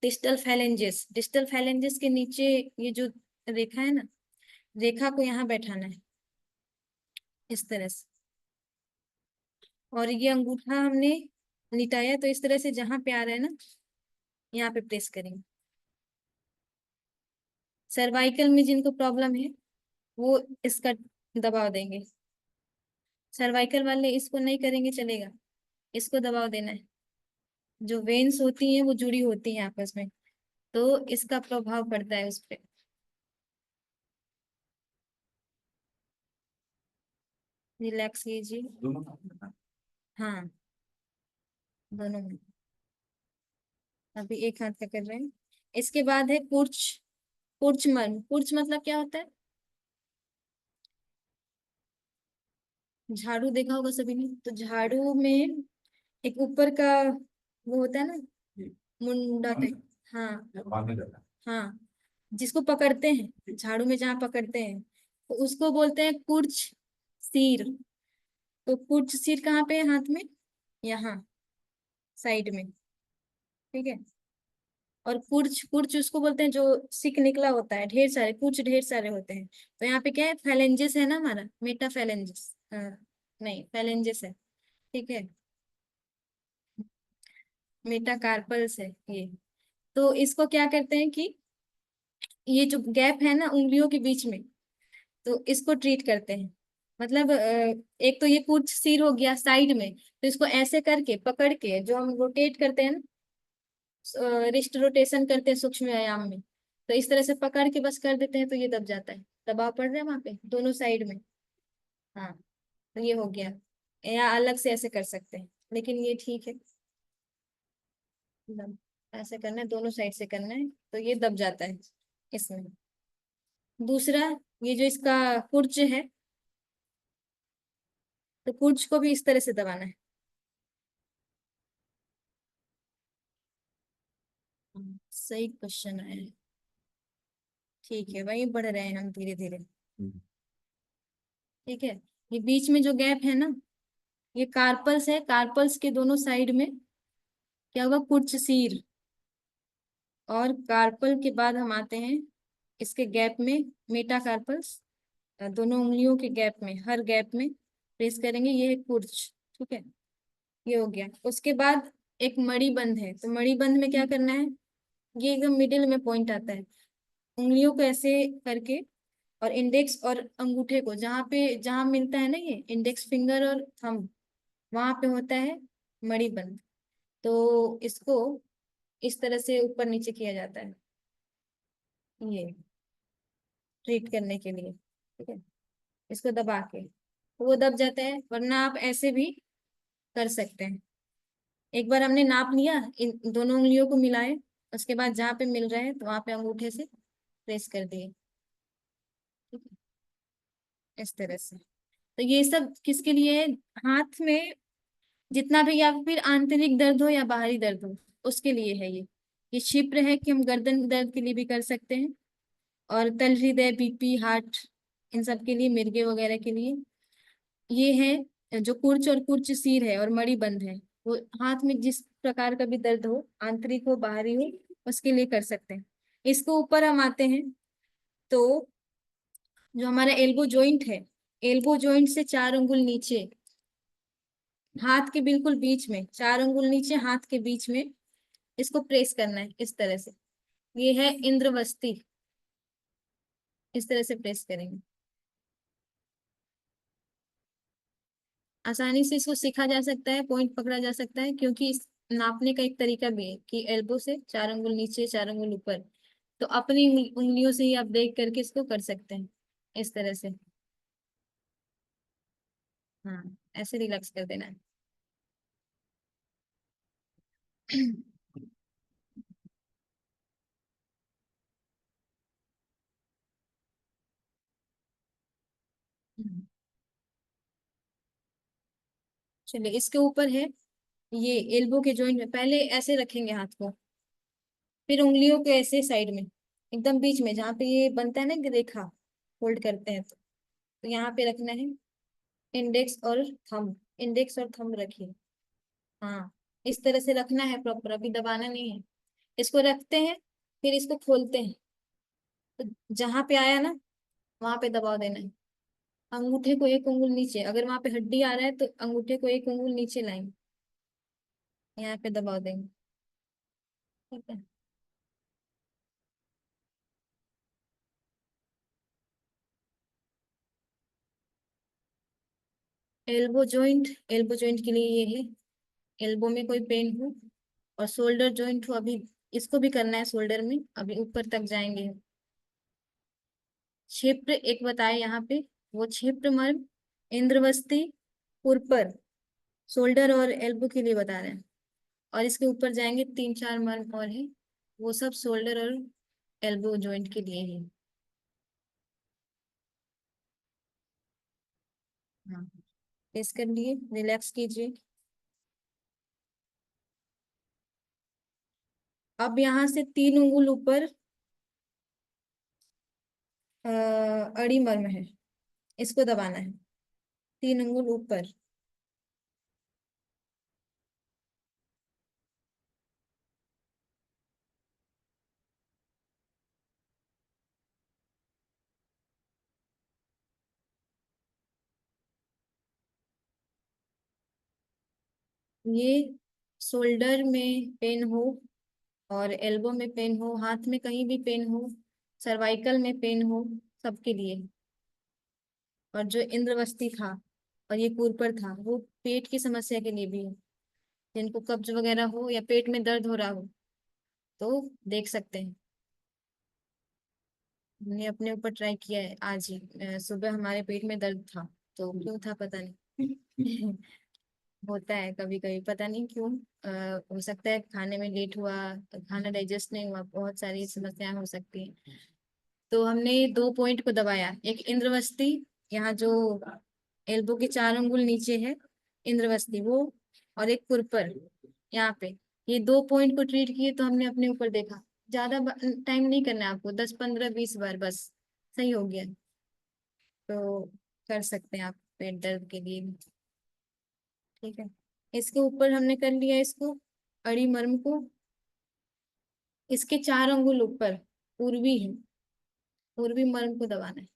distal phalanges, distal phalanges के नीचे ये जो रेखा है ना, रेखा को यहाँ बैठाना है इस तरह से। और ये अंगूठा हमने लिटाया तो इस तरह से जहां पे आ रहा है ना, यहाँ पे प्रेस करेंगे। सर्वाइकल में जिनको प्रॉब्लम है वो इसका दबाव देंगे। सर्वाइकल वाले इसको नहीं करेंगे चलेगा, इसको दबाव देना है। जो वेन्स होती हैं वो जुड़ी होती हैं आपस में, तो इसका प्रभाव पड़ता है उस पर। रिलैक्स कीजिए। हाँ, दोनों में। अभी एक हाथ का कर रहे हैं। इसके बाद है कुर्च। कुर्च मर्म। कुर्च मतलब क्या होता है, झाड़ू देखा होगा सभी ने, तो झाड़ू में एक ऊपर का वो होता है ना, मुंडा टाइप। हाँ, हाँ, जिसको पकड़ते हैं झाड़ू में, जहाँ पकड़ते हैं तो उसको बोलते हैं कुर्च सीर। तो कुर्च सीर कहाँ पे है हाथ में, यहाँ साइड में। ठीक है। और कुर्च, कुर्च उसको बोलते हैं जो सिक निकला होता है, ढेर सारे कुर्च ढेर सारे होते हैं। तो यहाँ पे क्या है, फैलेंजेस है ना हमारा, मेटा फैलेंजेस, हाँ नहीं फैलेंजेस है, ठीक है, मेटाकार्पल्स है ये। तो इसको क्या करते हैं कि ये जो गैप है ना उंगलियों के बीच में, तो इसको ट्रीट करते हैं। मतलब एक तो ये कुछ सिर हो गया साइड में, तो इसको ऐसे करके पकड़ के जो हम रोटेट करते हैं ना, रिस्ट रोटेशन करते हैं सूक्ष्म व्यायाम में, तो इस तरह से पकड़ के बस कर देते हैं तो ये दब जाता है। दबाव पड़ रहा है वहां पे दोनों साइड में। हाँ, तो ये हो गया। या अलग से ऐसे कर सकते हैं, लेकिन ये ठीक है, दब ऐसे करना है, दोनों साइड से करना है, तो ये दब जाता है इसमें। दूसरा, ये जो इसका कुर्च है, तो कुर्च को भी इस तरह से दबाना है। सही क्वेश्चन है, ठीक है, वही बढ़ रहे हैं हम धीरे धीरे। हम्म। ठीक है, ये बीच में जो गैप है ना, ये कार्पल्स है, कार्पल्स के दोनों साइड में क्या होगा, कुर्च सीर। और कार्पल के बाद हम आते हैं इसके गैप में, मेटाकार्पल्स, दोनों उंगलियों के गैप में, हर गैप में प्रेस करेंगे, ये है कुर्च। ठीक है, ये हो गया। उसके बाद एक मणि बंध है, तो मणि बंध में क्या करना है, ये एकदम मिडिल में पॉइंट आता है, उंगलियों को ऐसे करके, और इंडेक्स और अंगूठे को जहाँ पे, जहाँ मिलता है ना ये इंडेक्स फिंगर और थंब, वहां पे होता है मणिबंध। तो इसको इस तरह से ऊपर नीचे किया जाता है, ये ट्रीट करने के लिए। ठीक है, इसको दबा के तो वो दब जाता है, वरना आप ऐसे भी कर सकते हैं। एक बार हमने नाप लिया, इन दोनों उंगलियों को मिलाए, उसके बाद जहाँ पे मिल रहा है तो वहां पे अंगूठे से प्रेस कर दिए। ठीक है, इस तरह से। तो ये सब किसके लिए है, हाथ में जितना भी, या फिर आंतरिक दर्द हो या बाहरी दर्द हो, उसके लिए है ये क्षिप्र है कि हम गर्दन दर्द के लिए भी कर सकते हैं, और तल हृदय, बीपी, हार्ट, इन सब के लिए, मिर्गे वगैरह के लिए। ये है जो कुर्च और कुर्च सीर है और मणि बंध है, वो हाथ में जिस प्रकार का भी दर्द हो, आंतरिक हो बाहरी हो, उसके लिए कर सकते हैं। इसको ऊपर हम आते हैं, तो जो हमारा एल्बो जॉइंट है, एल्बो जॉइंट से 4 अंगुल नीचे, हाथ के बिल्कुल बीच में, 4 अंगुल नीचे हाथ के बीच में, इसको प्रेस करना है इस तरह से। ये है इंद्रवस्ती, इस तरह से प्रेस करेंगे। आसानी से इसको सीखा जा सकता है, पॉइंट पकड़ा जा सकता है, क्योंकि इस नापने का एक तरीका भी है कि एल्बो से 4 अंगुल नीचे, 4 अंगुल ऊपर। तो अपनी उंगलियों से ही आप देख करके इसको कर सकते हैं इस तरह से। हाँ, ऐसे रिलैक्स कर देना है। चलिए, इसके ऊपर है ये एल्बो के जॉइंट में, पहले ऐसे रखेंगे हाथ को, फिर उंगलियों को ऐसे साइड में, एकदम बीच में जहाँ पे ये बनता है ना कि रेखा, होल्ड करते हैं, तो यहाँ पे रखना है इंडेक्स और थंब, इंडेक्स और थंब रखिए। हाँ, इस तरह से रखना है प्रॉपर, अभी दबाना नहीं है। इसको रखते हैं, फिर इसको खोलते हैं, तो जहां पे आया ना वहां पे दबाव देना है। अंगूठे को 1 अंगुल नीचे, अगर वहां पे हड्डी आ रहा है तो अंगूठे को 1 अंगुल नीचे लाएंगे, यहाँ पे दबाव देंगे। ठीक है, एल्बो जॉइंट, एल्बो जॉइंट के लिए ये है, एल्बो में कोई पेन हो, और शोल्डर जॉइंट हो, अभी इसको भी करना है शोल्डर में, अभी ऊपर तक जाएंगे। क्षिप्र एक बताए यहाँ पे, वो क्षिप्र मर्म, इंद्रवस्ती, पुरपर, शोल्डर और एल्बो के लिए बता रहे हैं। और इसके ऊपर जाएंगे 3 4 मर्म और है, वो सब शोल्डर और एल्बो जॉइंट के लिए है। हाँ, प्रेस कर लिए, रिलैक्स कीजिए। अब यहाँ से 3 अंगुल ऊपर अड़ी मर्म है, इसको दबाना है, 3 अंगुल ऊपर। ये शोल्डर में पेन हो और एल्बो में पेन हो, हाथ में कहीं भी पेन हो, सर्वाइकल में पेन हो, सबके लिए। और जो इंद्रवस्ती था और ये कुरपर था, वो पेट की समस्या के लिए भी है। जिनको कब्ज वगैरह हो या पेट में दर्द हो रहा हो तो देख सकते हैं। हमने अपने ऊपर ट्राई किया है आज ही। सुबह हमारे पेट में दर्द था, तो क्यों था पता नहीं। होता है कभी कभी, पता नहीं क्यों। हो सकता है खाने में लेट हुआ, खाना डाइजेस्ट नहीं हुआ, बहुत सारी समस्याएं हो सकती हैं। तो हमने 2 पॉइंट को दबाया, एक इंद्रवस्ती, यहाँ जो एल्बो के 4 अंगुल नीचे है इंद्रवस्ती वो, और एक कुरपर यहाँ पे। ये 2 पॉइंट को ट्रीट किए तो हमने अपने ऊपर देखा। ज्यादा टाइम नहीं करना है आपको, 10 15 20 बार बस, सही हो गया। तो कर सकते हैं आप पेट दर्द के लिए भी। ठीक है, इसके ऊपर हमने कर लिया इसको, अड़ी मर्म को। इसके 4 अंगुल ऊपर पूर्वी है, पूर्वी मर्म को दबाना है।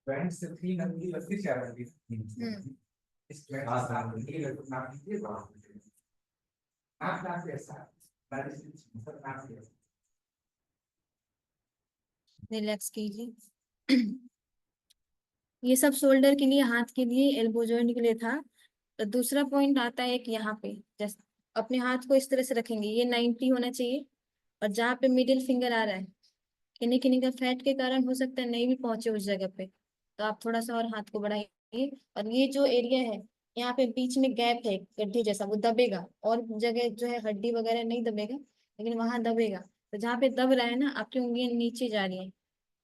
बैंड से 3 अंगुली लगती, 4 अंगुली। हम्म। इस बैंड से 7 अंगुली लगती, नाप लीजिए वहां। नाप नाप कैसा बारिश मतलब नाप कैसा। रिलैक्स कीजिए। ये सब शोल्डर के लिए, हाथ के लिए, एल्बो जॉइंट के लिए था। तो दूसरा पॉइंट आता है एक यहाँ पे। जैसे अपने हाथ को इस तरह से रखेंगे, ये 90 होना चाहिए। और जहाँ पे मिडिल फिंगर आ रहा है, किन्हीं किन्हीं का फैट के कारण हो सकता है नहीं भी पहुंचे उस जगह पे, तो आप थोड़ा सा और हाथ को बढ़ाइए। और ये जो एरिया है, यहाँ पे बीच में गैप है गड्ढे जैसा, वो दबेगा। और जगह जो है हड्डी वगैरह नहीं दबेगा, लेकिन वहां दबेगा। तो जहाँ पे दब रहा है ना, आपकी उंगलियां नीचे जा रही है,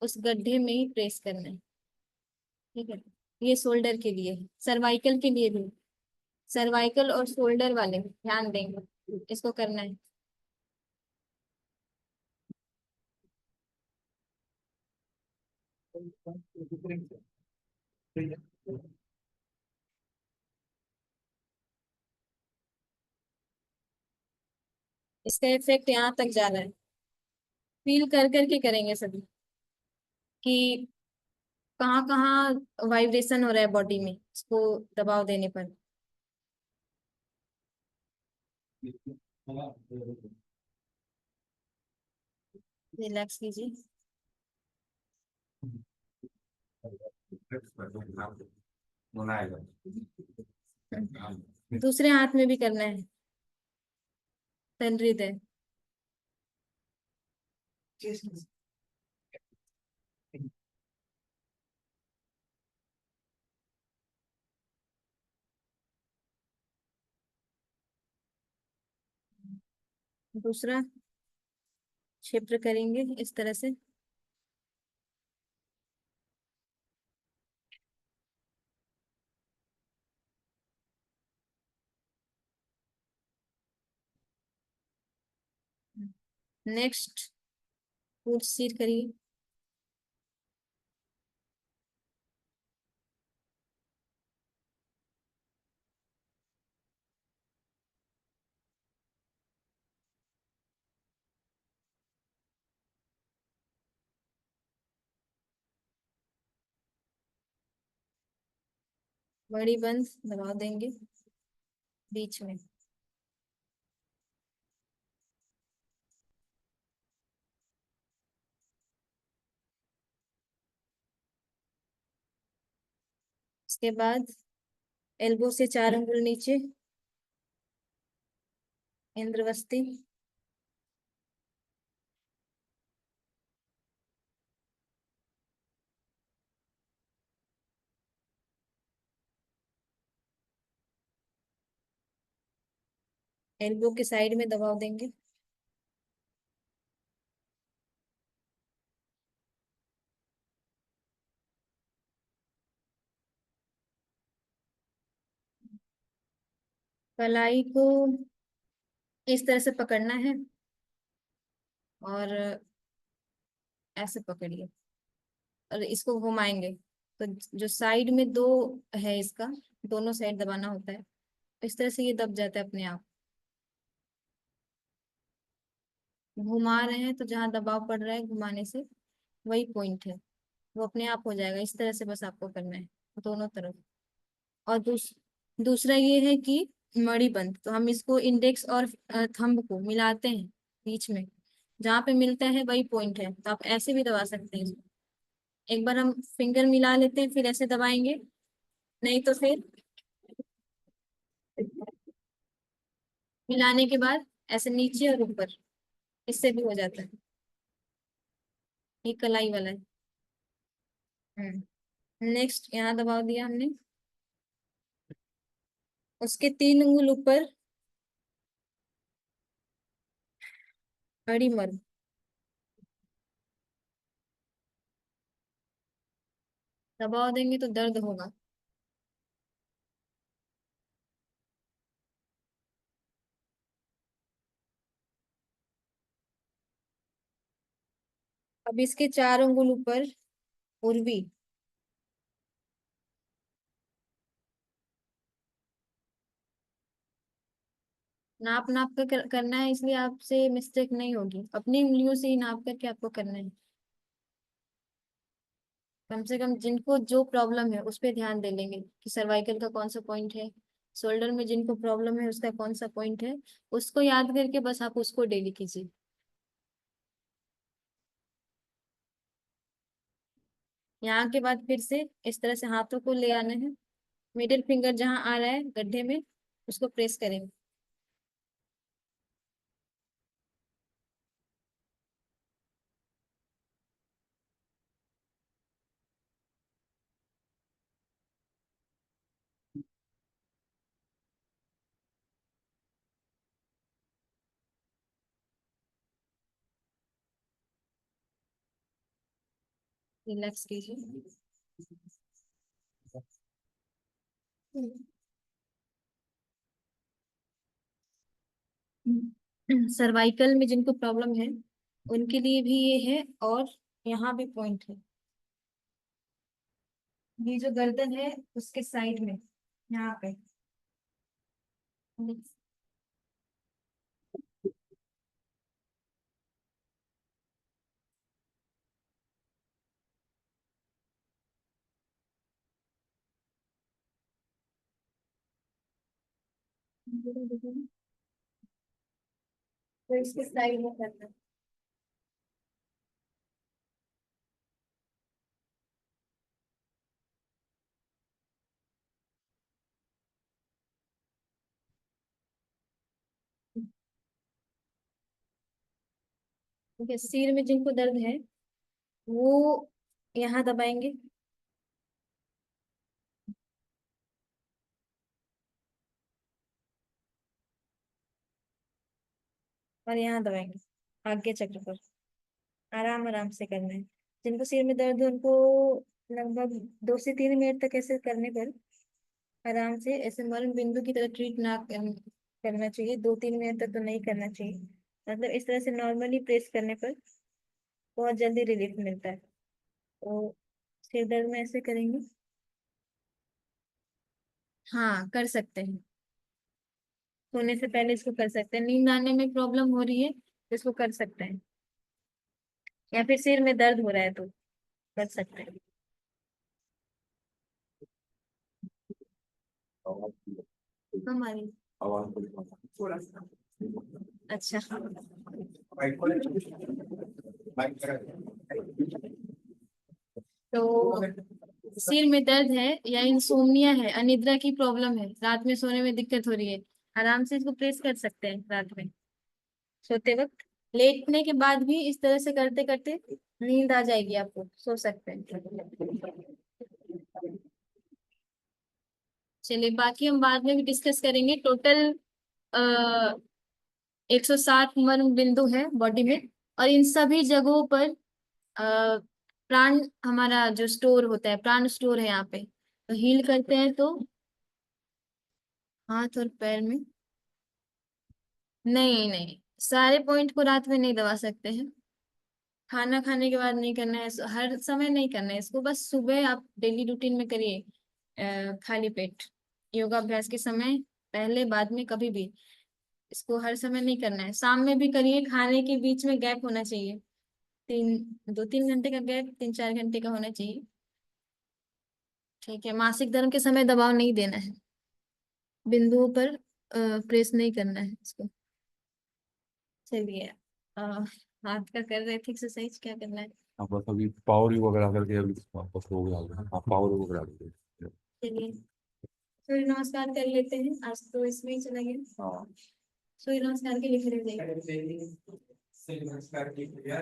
उस गड्ढे में ही प्रेस करना है। ठीक है, ये शोल्डर के लिए है, सर्वाइकल के लिए भी। सर्वाइकल और शोल्डर वाले ध्यान देंगे, इसको करना है। इसका इफेक्ट यहाँ तक जा रहा है, फील कर करके करेंगे सभी, कि कहाँ कहाँ वाइब्रेशन हो रहा है बॉडी में, इसको दबाव देने पर। रिलैक्स कीजिए। दूसरे हाथ में भी करना है, तंद्रित है। दूसरा क्षेत्र करेंगे इस तरह से। नेक्स्ट, फूट सीट करिए। बड़ी बंद दबाव देंगे बीच में। उसके बाद एल्बो से 4 अंगुल नीचे, इंद्रवस्ती। एल्बो के साइड में दबाव देंगे। कलाई को इस तरह से पकड़ना है और ऐसे पकड़िए, और इसको घुमाएंगे। तो जो साइड में दो है इसका, दोनों साइड दबाना होता है। इस तरह से ये दब जाता है अपने आप। घुमा रहे हैं तो जहाँ दबाव पड़ रहा है घुमाने से वही पॉइंट है, वो अपने आप हो जाएगा। इस तरह से बस आपको करना है दोनों तरफ। और दूसरा ये है कि मणि बंध, तो हम इसको इंडेक्स और थंब को मिलाते हैं बीच में, जहाँ पे मिलता है वही पॉइंट है, तो आप ऐसे भी दबा सकते हैं इसको। एक बार हम फिंगर मिला लेते हैं फिर ऐसे दबाएंगे, नहीं तो फिर मिलाने के बाद ऐसे नीचे और ऊपर, इससे भी हो जाता है। ये कलाई वाला है। नेक्स्ट यहाँ दबा दिया हमने, उसके 3 अंगुल ऊपर अड़ी मर्द, दबाव देंगे तो दर्द होगा। अब इसके 4 अंगुल ऊपर उर्वी, नाप नाप कर करना है, इसलिए आपसे मिस्टेक नहीं होगी, अपनी उंगलियों से ही नाप करके आपको करना है। कम से कम जिनको जो प्रॉब्लम है उस पर ध्यान दे लेंगे कि सर्वाइकल का कौन सा पॉइंट है, शोल्डर में जिनको प्रॉब्लम है उसका कौन सा पॉइंट है, उसको याद करके बस आप उसको डेली कीजिए। यहाँ के बाद फिर से इस तरह से हाथों को ले आना है, मिडिल फिंगर जहाँ आ रहा है गड्ढे में उसको प्रेस करेंगे। रिलैक्स कीजिए। सर्वाइकल में जिनको प्रॉब्लम है उनके लिए भी ये है, और यहाँ भी पॉइंट है, ये जो गर्दन है उसके साइड में यहाँ पे। तो इसके साइड में करना है। ठीक है, सिर में जिनको दर्द है वो यहाँ दबाएंगे और यहाँ दबाएंगे आज्ञा चक्र पर। आराम आराम से करना है। जिनको सिर में दर्द है उनको लगभग 2 से 3 मिनट तक ऐसे करने पर आराम से, ऐसे मर्म बिंदु की तरह ट्रीट ना करना चाहिए, 2-3 मिनट तक तो नहीं करना चाहिए। मतलब इस तरह से नॉर्मली प्रेस करने पर बहुत जल्दी रिलीफ मिलता है। तो सिर दर्द में ऐसे करेंगे। हाँ कर सकते हैं, सोने से पहले इसको कर सकते हैं, नींद आने में प्रॉब्लम हो रही है तो इसको कर सकते हैं, या फिर सिर में दर्द हो रहा है तो कर सकते हैं। हमारी थोड़ा सा अच्छा, तो सिर में दर्द है या इंसोम्निया है, अनिद्रा की प्रॉब्लम है, रात में सोने में दिक्कत हो रही है, आराम से इसको प्रेस कर सकते हैं रात में सोते वक्त। लेटने के बाद भी इस तरह से करते करते नींद आ जाएगी आपको, सो सकते हैं। चलिए बाकी हम बाद में भी डिस्कस करेंगे। टोटल 160 मर्म बिंदु है बॉडी में, और इन सभी जगहों पर प्राण, हमारा जो स्टोर होता है, प्राण स्टोर है यहाँ पे। तो हील करते हैं तो हाथ और पैर में, नहीं नहीं, सारे पॉइंट को रात में नहीं दबा सकते हैं, खाना खाने के बाद नहीं करना है, हर समय नहीं करना है इसको, बस सुबह आप डेली रूटीन में करिए, खाली पेट योगाभ्यास के समय, पहले बाद में कभी भी इसको हर समय नहीं करना है, शाम में भी करिए, खाने के बीच में गैप होना चाहिए, 2-3 घंटे का गैप, 3-4 घंटे का होना चाहिए। ठीक है, मासिक धर्म के समय दबाव नहीं देना है, बिंदुओं पर प्रेस नहीं करना है इसको। चलिए, हाथ का कर रहे थे एक्सरसाइज, क्या करना है? हाँ बस अभी पावर वगैरह करके अभी वापस हो गया। हाँ पावर वगैरह करके। चलिए सूर्य नमस्कार कर लेते हैं, आज तो इसमें ही चला गया। हाँ सूर्य नमस्कार के लिख रहे जाइए। नमस्कार की क्रिया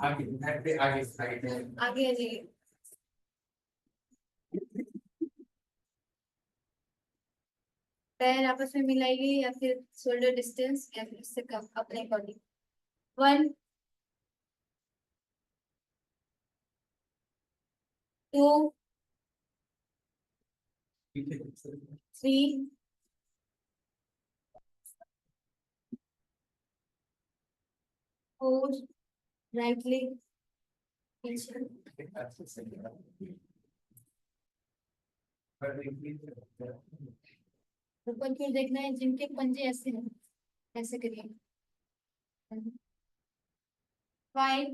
आगे आगे आगे आगे आ जाइए। पैर आपस में मिलाइए या फिर शोल्डर डिस्टेंस या फिर इससे कम अपने अकॉर्डिंग। 1 2 3 4 राइट लेग पीछे। ऊपर की ओर देखना है, जिनके पंजे ऐसे हैं ऐसे करिए। 5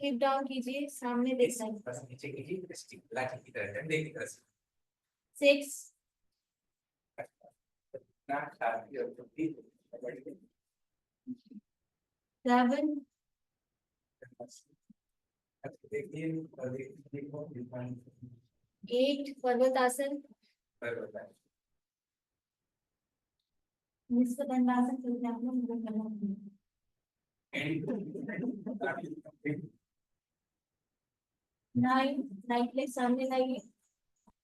हिप डाउन कीजिए, सामने देखना है। नीचे कीजिए लाठी की तरह डंडे की तरह 6 नाक छाती और टुप्पी 7 देखिए और देखिए 8 पर्वतासन। निश्चित दंडासन करके आप लोग मुझे करना है। 9 राइट लेग सामने लाइए,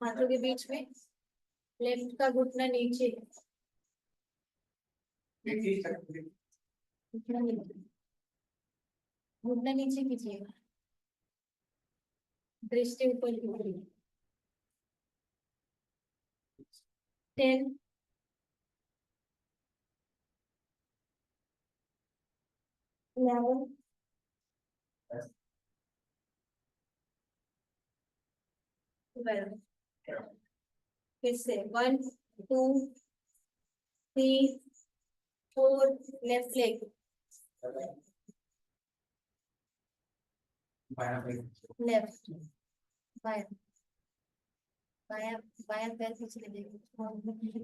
हाथों के बीच में, लेफ्ट का घुटना नीचे, घुटना नीचे कीजिए, दृष्टि ऊपर की। 10 11 12 फिर से 1 2 3 4 लेफ्ट लेग, लेफ्ट बाया, बाया बाया पैर पीछे ले जाइए।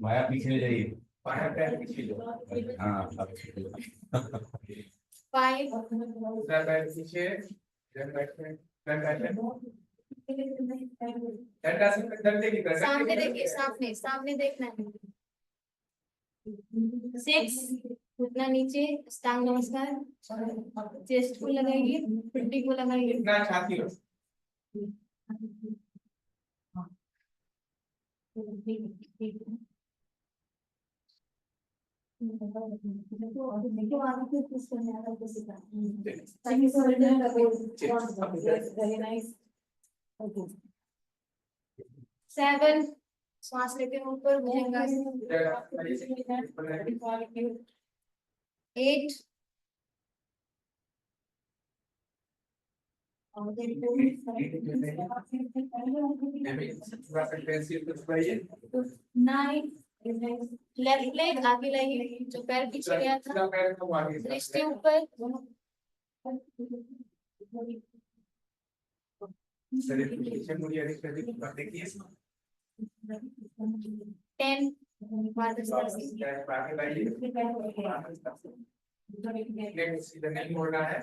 माया पीछे ले जाइए। बायां पैर पीछे लो हाँ अब 5 दूसरा पैर पीछे डंडे की तरह सामने देखिए, सामने सामने देखना है। 6 घुटना नीचे, टांग नमस्कार, चेस्ट को लगाइए, पिट्टी को लगाइए। ना छाती हो 7 सांस लेते हैं ऊपर, भुजंगासन। 8 9 लेफ्ट लेग आगे लाइए, जो पैर पीछे गया था, दृष्टि ऊपर। शरीर पीछे मुड़िए देखिए 10 सीधा नहीं मुड़ना है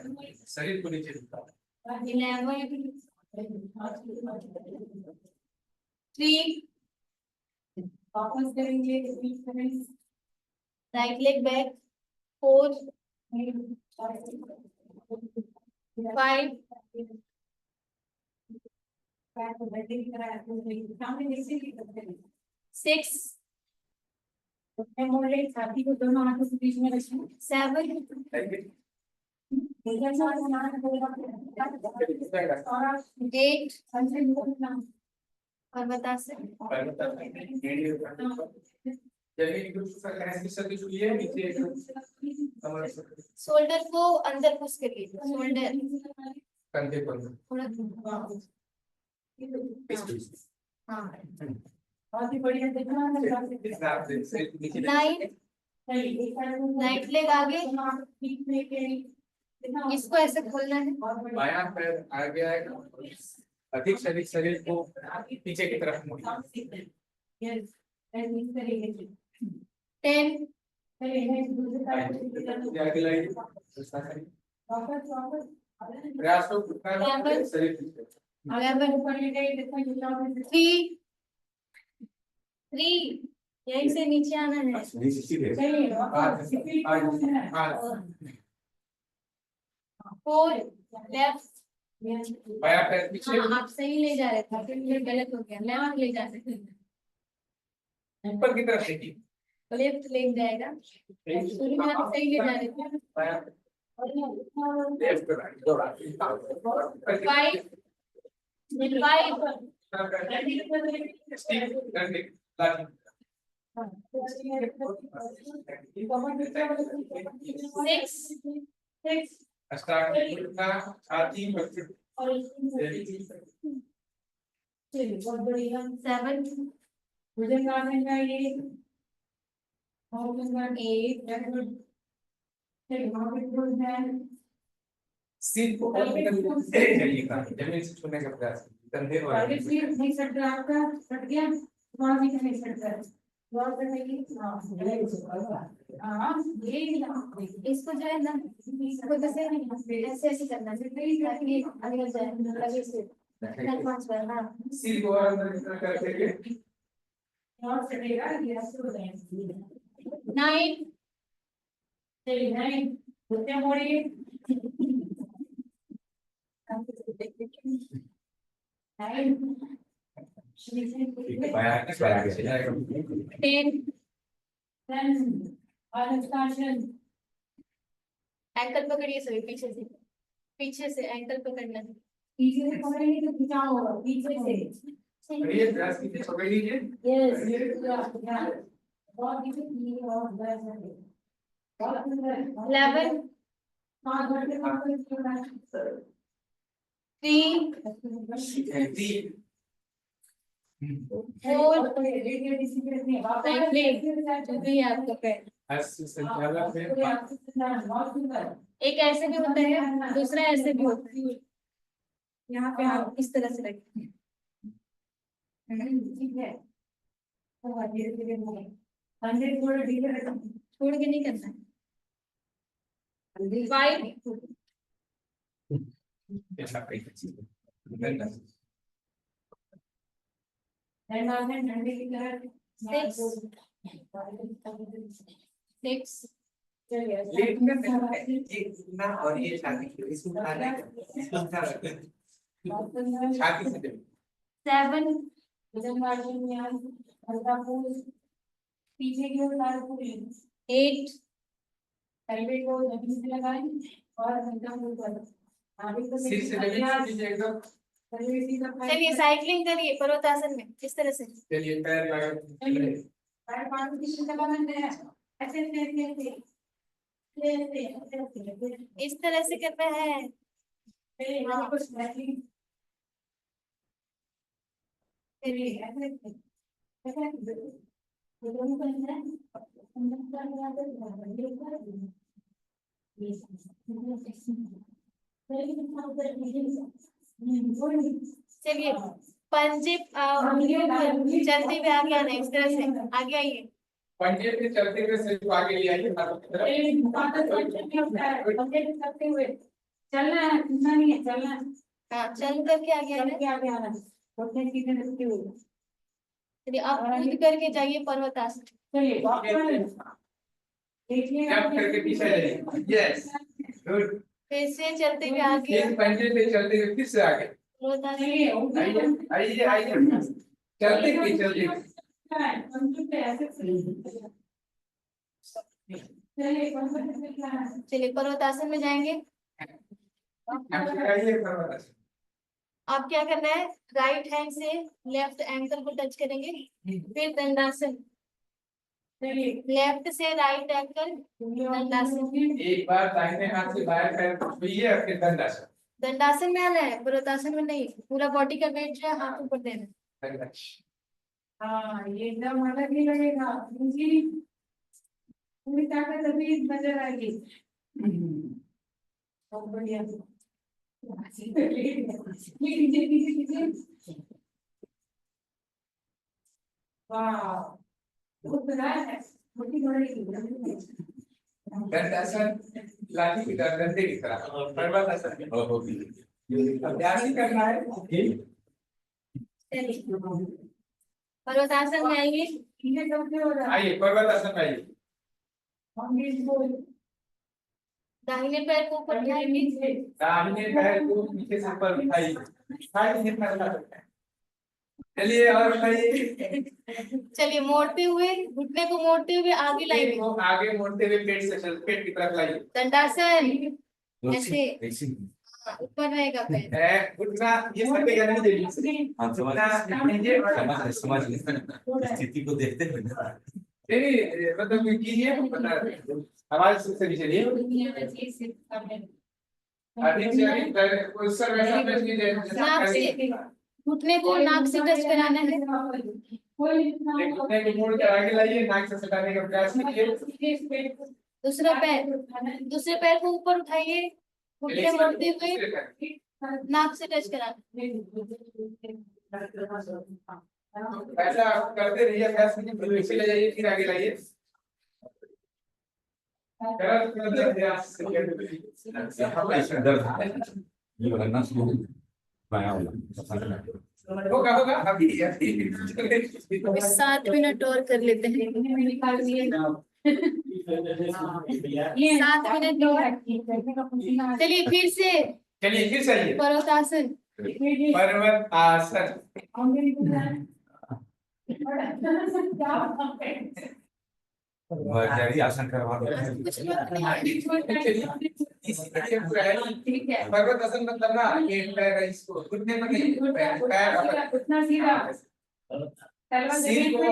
शरीर को नीचे झुकाओ 11 3 वापस करेंगे, राइट लेग बैक 4 5 6 छाती को दोनों हाथों के बीच में रखें। 7 8 और बता से शोल्डर को अंदर पुश करिए, शोल्डर थोड़ा, हाँ। नाइट लेग आगे, इसको ऐसे खोलना है, बायां पैर आगे आएगा, अधिक से अधिक शरीर को पीछे की तरफ मोड़ना। 10, प्रयास को उतना शरीर पीछे। 3, यहीं से नीचे आना है, 4, लेफ्ट, बायां पैर पीछे, हाँ आप सही ले जा रहे थे, फिर ये गलत हो गया, लेफ्ट ले जा रहे थे, ऊपर की तरफ देखिए, लेफ्ट ले जाएगा, शुरू में आप सही ले जा रहे थे। बायां लेफ्ट राइट दौड़ा 5, 5, स्टीप करके लाठी 6, स्टार्ट उठना छाती मस्तिष्क 7, 8, सिर को और चलिएगा, जमीन से छूने का प्रयास कंधे और इसको जो है ना, इसको जैसे ऐसे ऐसे करना है ताकि अंदर जाए, लगे से ट्रांसफर, हाँ। सिर को और अंदर इस तरह करके 10, एंकल पकड़िए सभी, पीछे से एंकल पकड़ना है, पीछे से पकड़ेंगे तो खिंचाव होगा, पीछे से। ये प्रयास कीजिए, पकड़ लीजिए। यस, बहुत पीछे की और बहुत सुंदर। 11, 3, 4, आपका पैर, एक ऐसे भी होता है, दूसरा ऐसे भी होता है, यहाँ पे आप इस तरह से रखें, ठीक है, छोड़ के नहीं करना है। 5, Six, और ये छाती इसको उठाना है, इसको उठा रखना है, छाती से दे। 7, पीछे की ओर 8, पहले को जमीन से लगाएं और एकदम ऊपर आगे को सिर से जमीन से नीचे एकदम। चलिए साइकिलिंग करिए पर्वतासन में, इस तरह से, चलिए पैर लगा, पैर पांव की नीचे लगाना है, ऐसे इस तरह से करना है, हाँ कुछ नहीं, चलिए ऐसे दोनों करना है, चलिए पंजे उंगलियों पर चलते हुए आगे आना, इस तरह से आगे आइए, पंजे पे चलते हुए सिर को आगे ले आइए, हाथों की तरफ। करते हुए चलना है, इतना नहीं है, चलना है, हाँ चल करके आगे आना, आगे आना है, घुटने सीधे रखते हुए। चलिए आप कूद करके जाइए पर्वतासन, चलिए देखिए जंप करके पीछे जाइए, यस गुड। फिर से चलते हुए आगे, एक पंजे पे चलते हुए फिर से आगे, पर्वतासन, चलिए आइए आइए चलते हुए चलिए पर्वतासन में जाएंगे। आप क्या करना है, राइट हैंड से लेफ्ट एंकल को टच करेंगे, फिर दंडासन, चलिए लेफ्ट से राइट एंगल दंडासन। एक बार दाहिने हाथ से बाएं पैर को छुइए और फिर दंडासन। दंडासन में आना है, पर्वतासन में नहीं। पूरा बॉडी का वेट जो है हाथ ऊपर देना है। दंडासन। हाँ ये एकदम अलग ही लगेगा क्योंकि पूरी ताकत अभी नजर आएगी। बहुत बढ़िया। वाह बहुत बड़ा है, मोटी बड़ी। दंडासन लाठी की तरह, डंडे की तरह। पर्वतासन अभ्यास ही करना है। चलिए पर्वतासन में आइए। ये कैसे हो रहा है? आइए पर्वतासन में आइए। हम भी इसको दाहिने पैर को ऊपर उठाएंगे। दाहिने पैर को नीचे से ऊपर उठाइए। उठाइए जितना उठा सकते हैं। चलिए और उठाइए। चलिए मोड़ते हुए, घुटने को मोड़ते हुए आगे पेट लाइए। को आगे मोड़ते हुए पेट से पेट की तरफ लाइए। दंडासन ऐसे ऐसे हाँ, ऊपर रहेगा पैर। घुटना ये सटेगा नहीं देवी। हम समझ घुटना नीचे और समझ स्थिति को देखते हुए ना। नहीं मतलब कीजिए बता हमारे से भी चलिए। अभी से अभी उस सर वैसा बैठ लीजिए नाक से घुटने को नाक से टच कराना है। घुटने को मोड़ कर आगे लाइए, नाक से सटाने का प्रयास कीजिए। दूसरे पैर को ऊपर उठाइए, घुटने मोड़ते हुए नाक से टच कराना। ऐसा करते रहिए, अभ्यास कीजिए, फिर पीछे ले जाइए, फिर आगे लाइए। ये लगना शुरू बायां वाला होगा होगा अभी अभी 7 मिनट और कर लेते हैं। 7 मिनट और। चलिए फिर से चलिए फिर से आइए। पर्वतासन। पर्वत आसन। भरजारी आसन करवा दो। कुछ लोग नहीं। ठीक है पर्वत आसन मतलब ना ये पैर इसको घुटने में नहीं, पैर उतना सीधा सिर को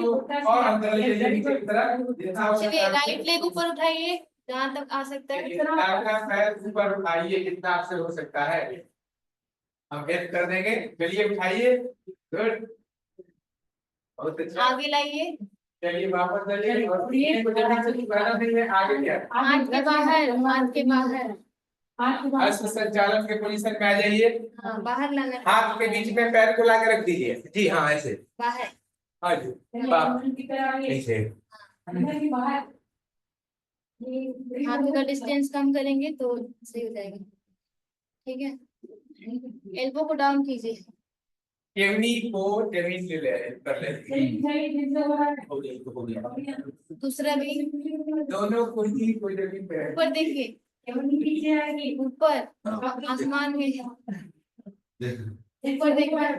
और अंदर ले जाइए नीचे की तरफ जितना हो चलिए सकता राइट लेग ऊपर उठाइए जहाँ तक आ सकता है। आपका पैर ऊपर उठाइए जितना आपसे हो सकता है, हम हेल्प कर देंगे। चलिए उठाइए, गुड, बहुत अच्छा। आगे लाइए, चलिए वापस चलिए और घुटने को जमीन से छुपाना नहीं है, आगे क्या हाथ के बाहर, हाथ के बाहर। हस्त संचालन के पोजीशन में आ जाइए। हाँ बाहर लाना है। हाथ के बीच में पैर को लाकर रख दीजिए। जी हाँ ऐसे, बाहर। हाँ जी ऐसे। हाथों का डिस्टेंस कम करेंगे तो सही हो जाएगा। ठीक है, एल्बो को डाउन कीजिए। टेवनी को जमीन से ले कर ले। दूसरा भी दोनों कुर्सी को जमीन पे रखें। ऊपर देखिए, ऊपर आसमान में, ऊपर देखना है,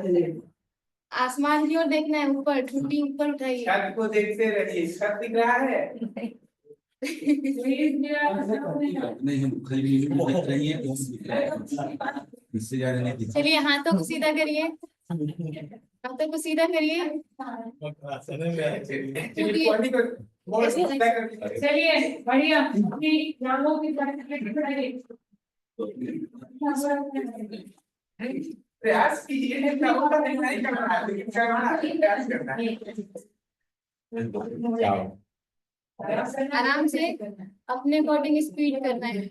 आसमान की ओर देखना है। ऊपर ठुड्डी ऊपर उठाइए। छत को देखते रहिए, छत दिख रहा है। नहीं हम खाली देख रही है इससे ज्यादा नहीं दिख। चलिए हाथों को सीधा करिए, हाथों को सीधा करिए। चलिए बॉडी को मोड़ सीधा करके चलिए बढ़िया अपनी जांघों की तरफ बढ़ाइए। प्रयास कीजिए, जितना होगा नहीं करना है, लेकिन करना है, प्रयास करना है। आराम से अपने अकॉर्डिंग स्पीड करना है।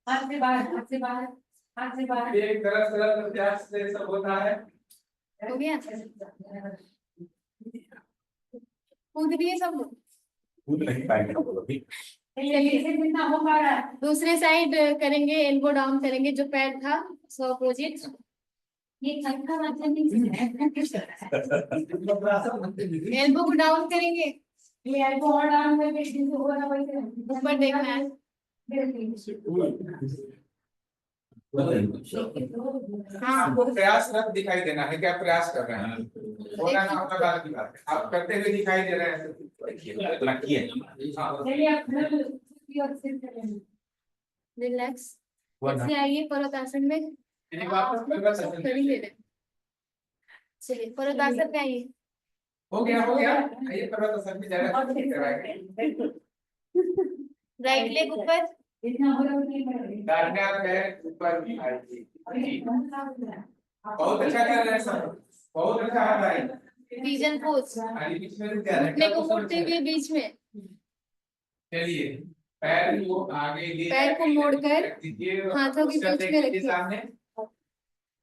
हाथ से बाहर, हाथ से बाहर, हाथ से बाहर। एक तरफ सरल प्रयास से सब होता है। हो गया, कूद लिए सब लोग। कूद नहीं पाएंगे अभी। चलिए जितना हो पा रहा है। दूसरे साइड करेंगे, एल्बो डाउन करेंगे, जो पैर था सो अपोजिट। ये एल्बो को डाउन करेंगे, ये एल्बो और डाउन करके जिनको हो रहा वैसे ऊपर देखना है। हाँ आपको प्रयासरत दिखाई देना है, क्या प्रयास कर रहे हैं, होना ना होना बात की बात है। आप करते हुए दिखाई दे रहे हैं। इतना किए चलिए आप रिलैक्स। ऐसे आइए पर्वतासन में। वापस पर्वतासन खड़ी ले रहे। चलिए पर्वतासन में आइए। हो गया ये पर्वतासन में ज्यादा कराएंगे। राइट लेग ऊपर, दाहिना पैर ऊपर उठाइए। बहुत अच्छा कर रहे हैं सब, बहुत अच्छा आ रहा है। पिजन पोज, खाली बीच में रुक जा रहे हैं। घुटने को मोड़ते हुए बीच में, चलिए पैर को आगे ले पैर को मोड़कर रख दीजिए, हाथों के बीच में रखिए। सामने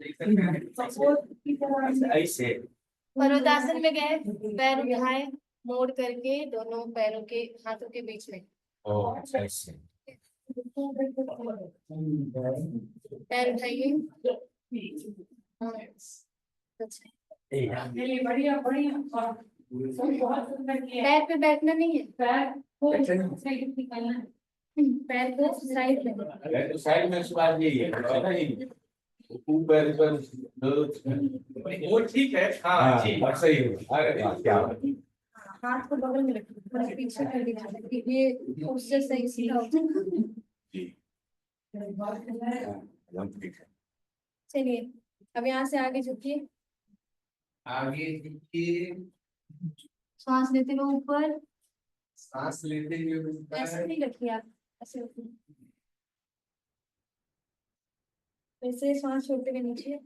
देख सकते हैं ऐसे। पर्वतासन में गए, पैर उठाए, मोड़ करके दोनों पैरों के हाथों के बीच में, ऐसे पैर उठाइए। अच्छा, बढ़िया बढ़िया, बहुत सुंदर किया। पैर पे बैठना नहीं है, पैर को अच्छा। सही निकालना है। पैर को साइड में, तो साइड में सुधार यही है ऊपर वो ठीक है। हाँ ठीक सही है। अरे क्या हाथ को बगल में रखिए, थोड़ा पीछे कर दीजिए, ये उससे सही सीधा हो। चलिए अब यहाँ से आगे झुकिए, आगे देखिए, सांस लेते हुए ऊपर, सांस लेते हुए ऊपर। ऐसे नहीं रखिए आप, ऐसे रखिए, ऐसे सांस छोड़ते हुए नीचे,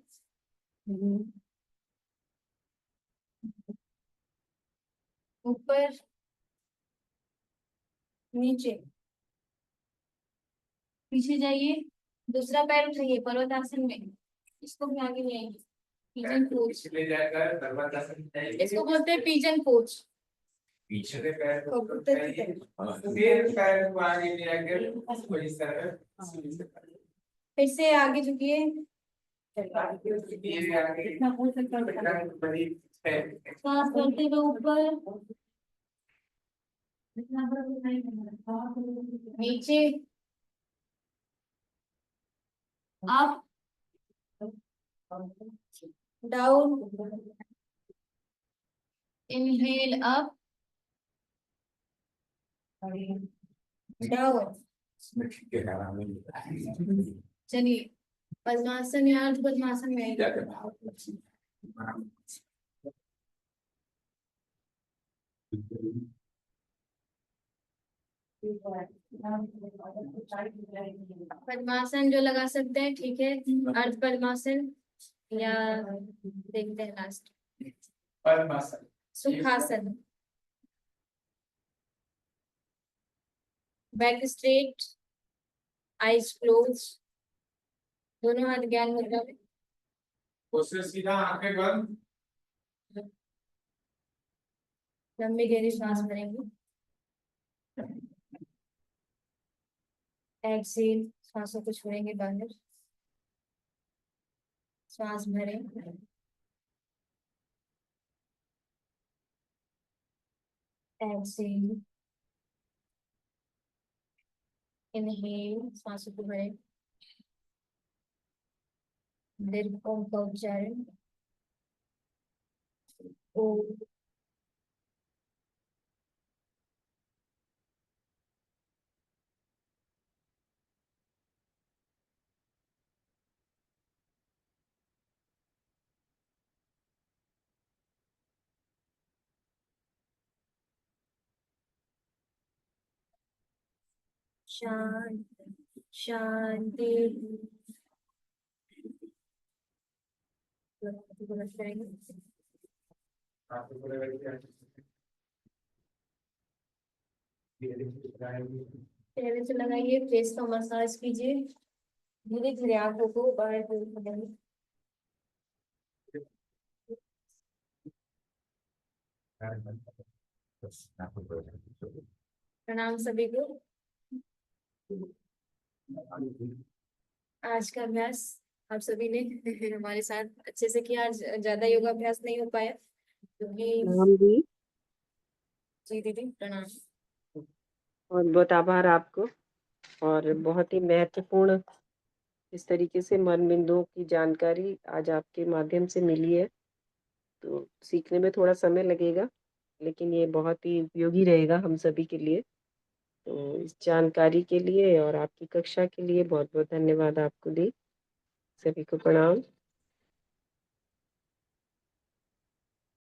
ऊपर नीचे, पीछे जाइए, दूसरा पैर उठाइए पर्वतासन में, इसको भी आगे ले आइए, पिजन पोज, पिछले जाकर पर्वतासन जाइए। इसको बोलते हैं पिजन पोज। पीछे के पैर को कबूतर की उठाइए, तरह। फिर पैर को आगे ले आकर उसको इस तरह फिर से आगे झुकिए, ये आगे कितना बोल सकता हूँ। बड़ी है। सांस लेते हुए ऊपर, नीचे, up, down, inhale up, down. चलिए पद्मासन या अर्ध पद्मासन में आइए। पद्मासन जो लगा सकते हैं ठीक है, अर्ध पद्मासन या देखते हैं लास्ट पद्मासन, सुखासन, बैक स्ट्रेट, आईज क्लोज, दोनों हाथ ज्ञान मुद्रा में, उससे सीधा आंखें बंद। लंबी गहरी सांस भरेंगे, एक्सेल, सांसों को छोड़ेंगे बाहर, सांस भरें, एक्सेल, इनहेल, सांसों को भरें, दीर्घ ओम का उच्चारण, ओम। शांति शांति, पहले से लगाइए, फेस का मसाज कीजिए, धीरे धीरे आंखों को बाहर करेंगे। प्रणाम सभी को। आज का अभ्यास आप सभी ने हमारे साथ अच्छे से किया। आज ज्यादा योगाभ्यास नहीं हो पाया क्योंकि जी दीदी प्रणाम। बहुत बहुत आभार आपको, और बहुत ही महत्वपूर्ण इस तरीके से मन बिंदुओं की जानकारी आज आपके माध्यम से मिली है। तो सीखने में थोड़ा समय लगेगा, लेकिन ये बहुत ही उपयोगी रहेगा हम सभी के लिए। तो इस जानकारी के लिए और आपकी कक्षा के लिए बहुत बहुत धन्यवाद आपको दी। सभी को प्रणाम।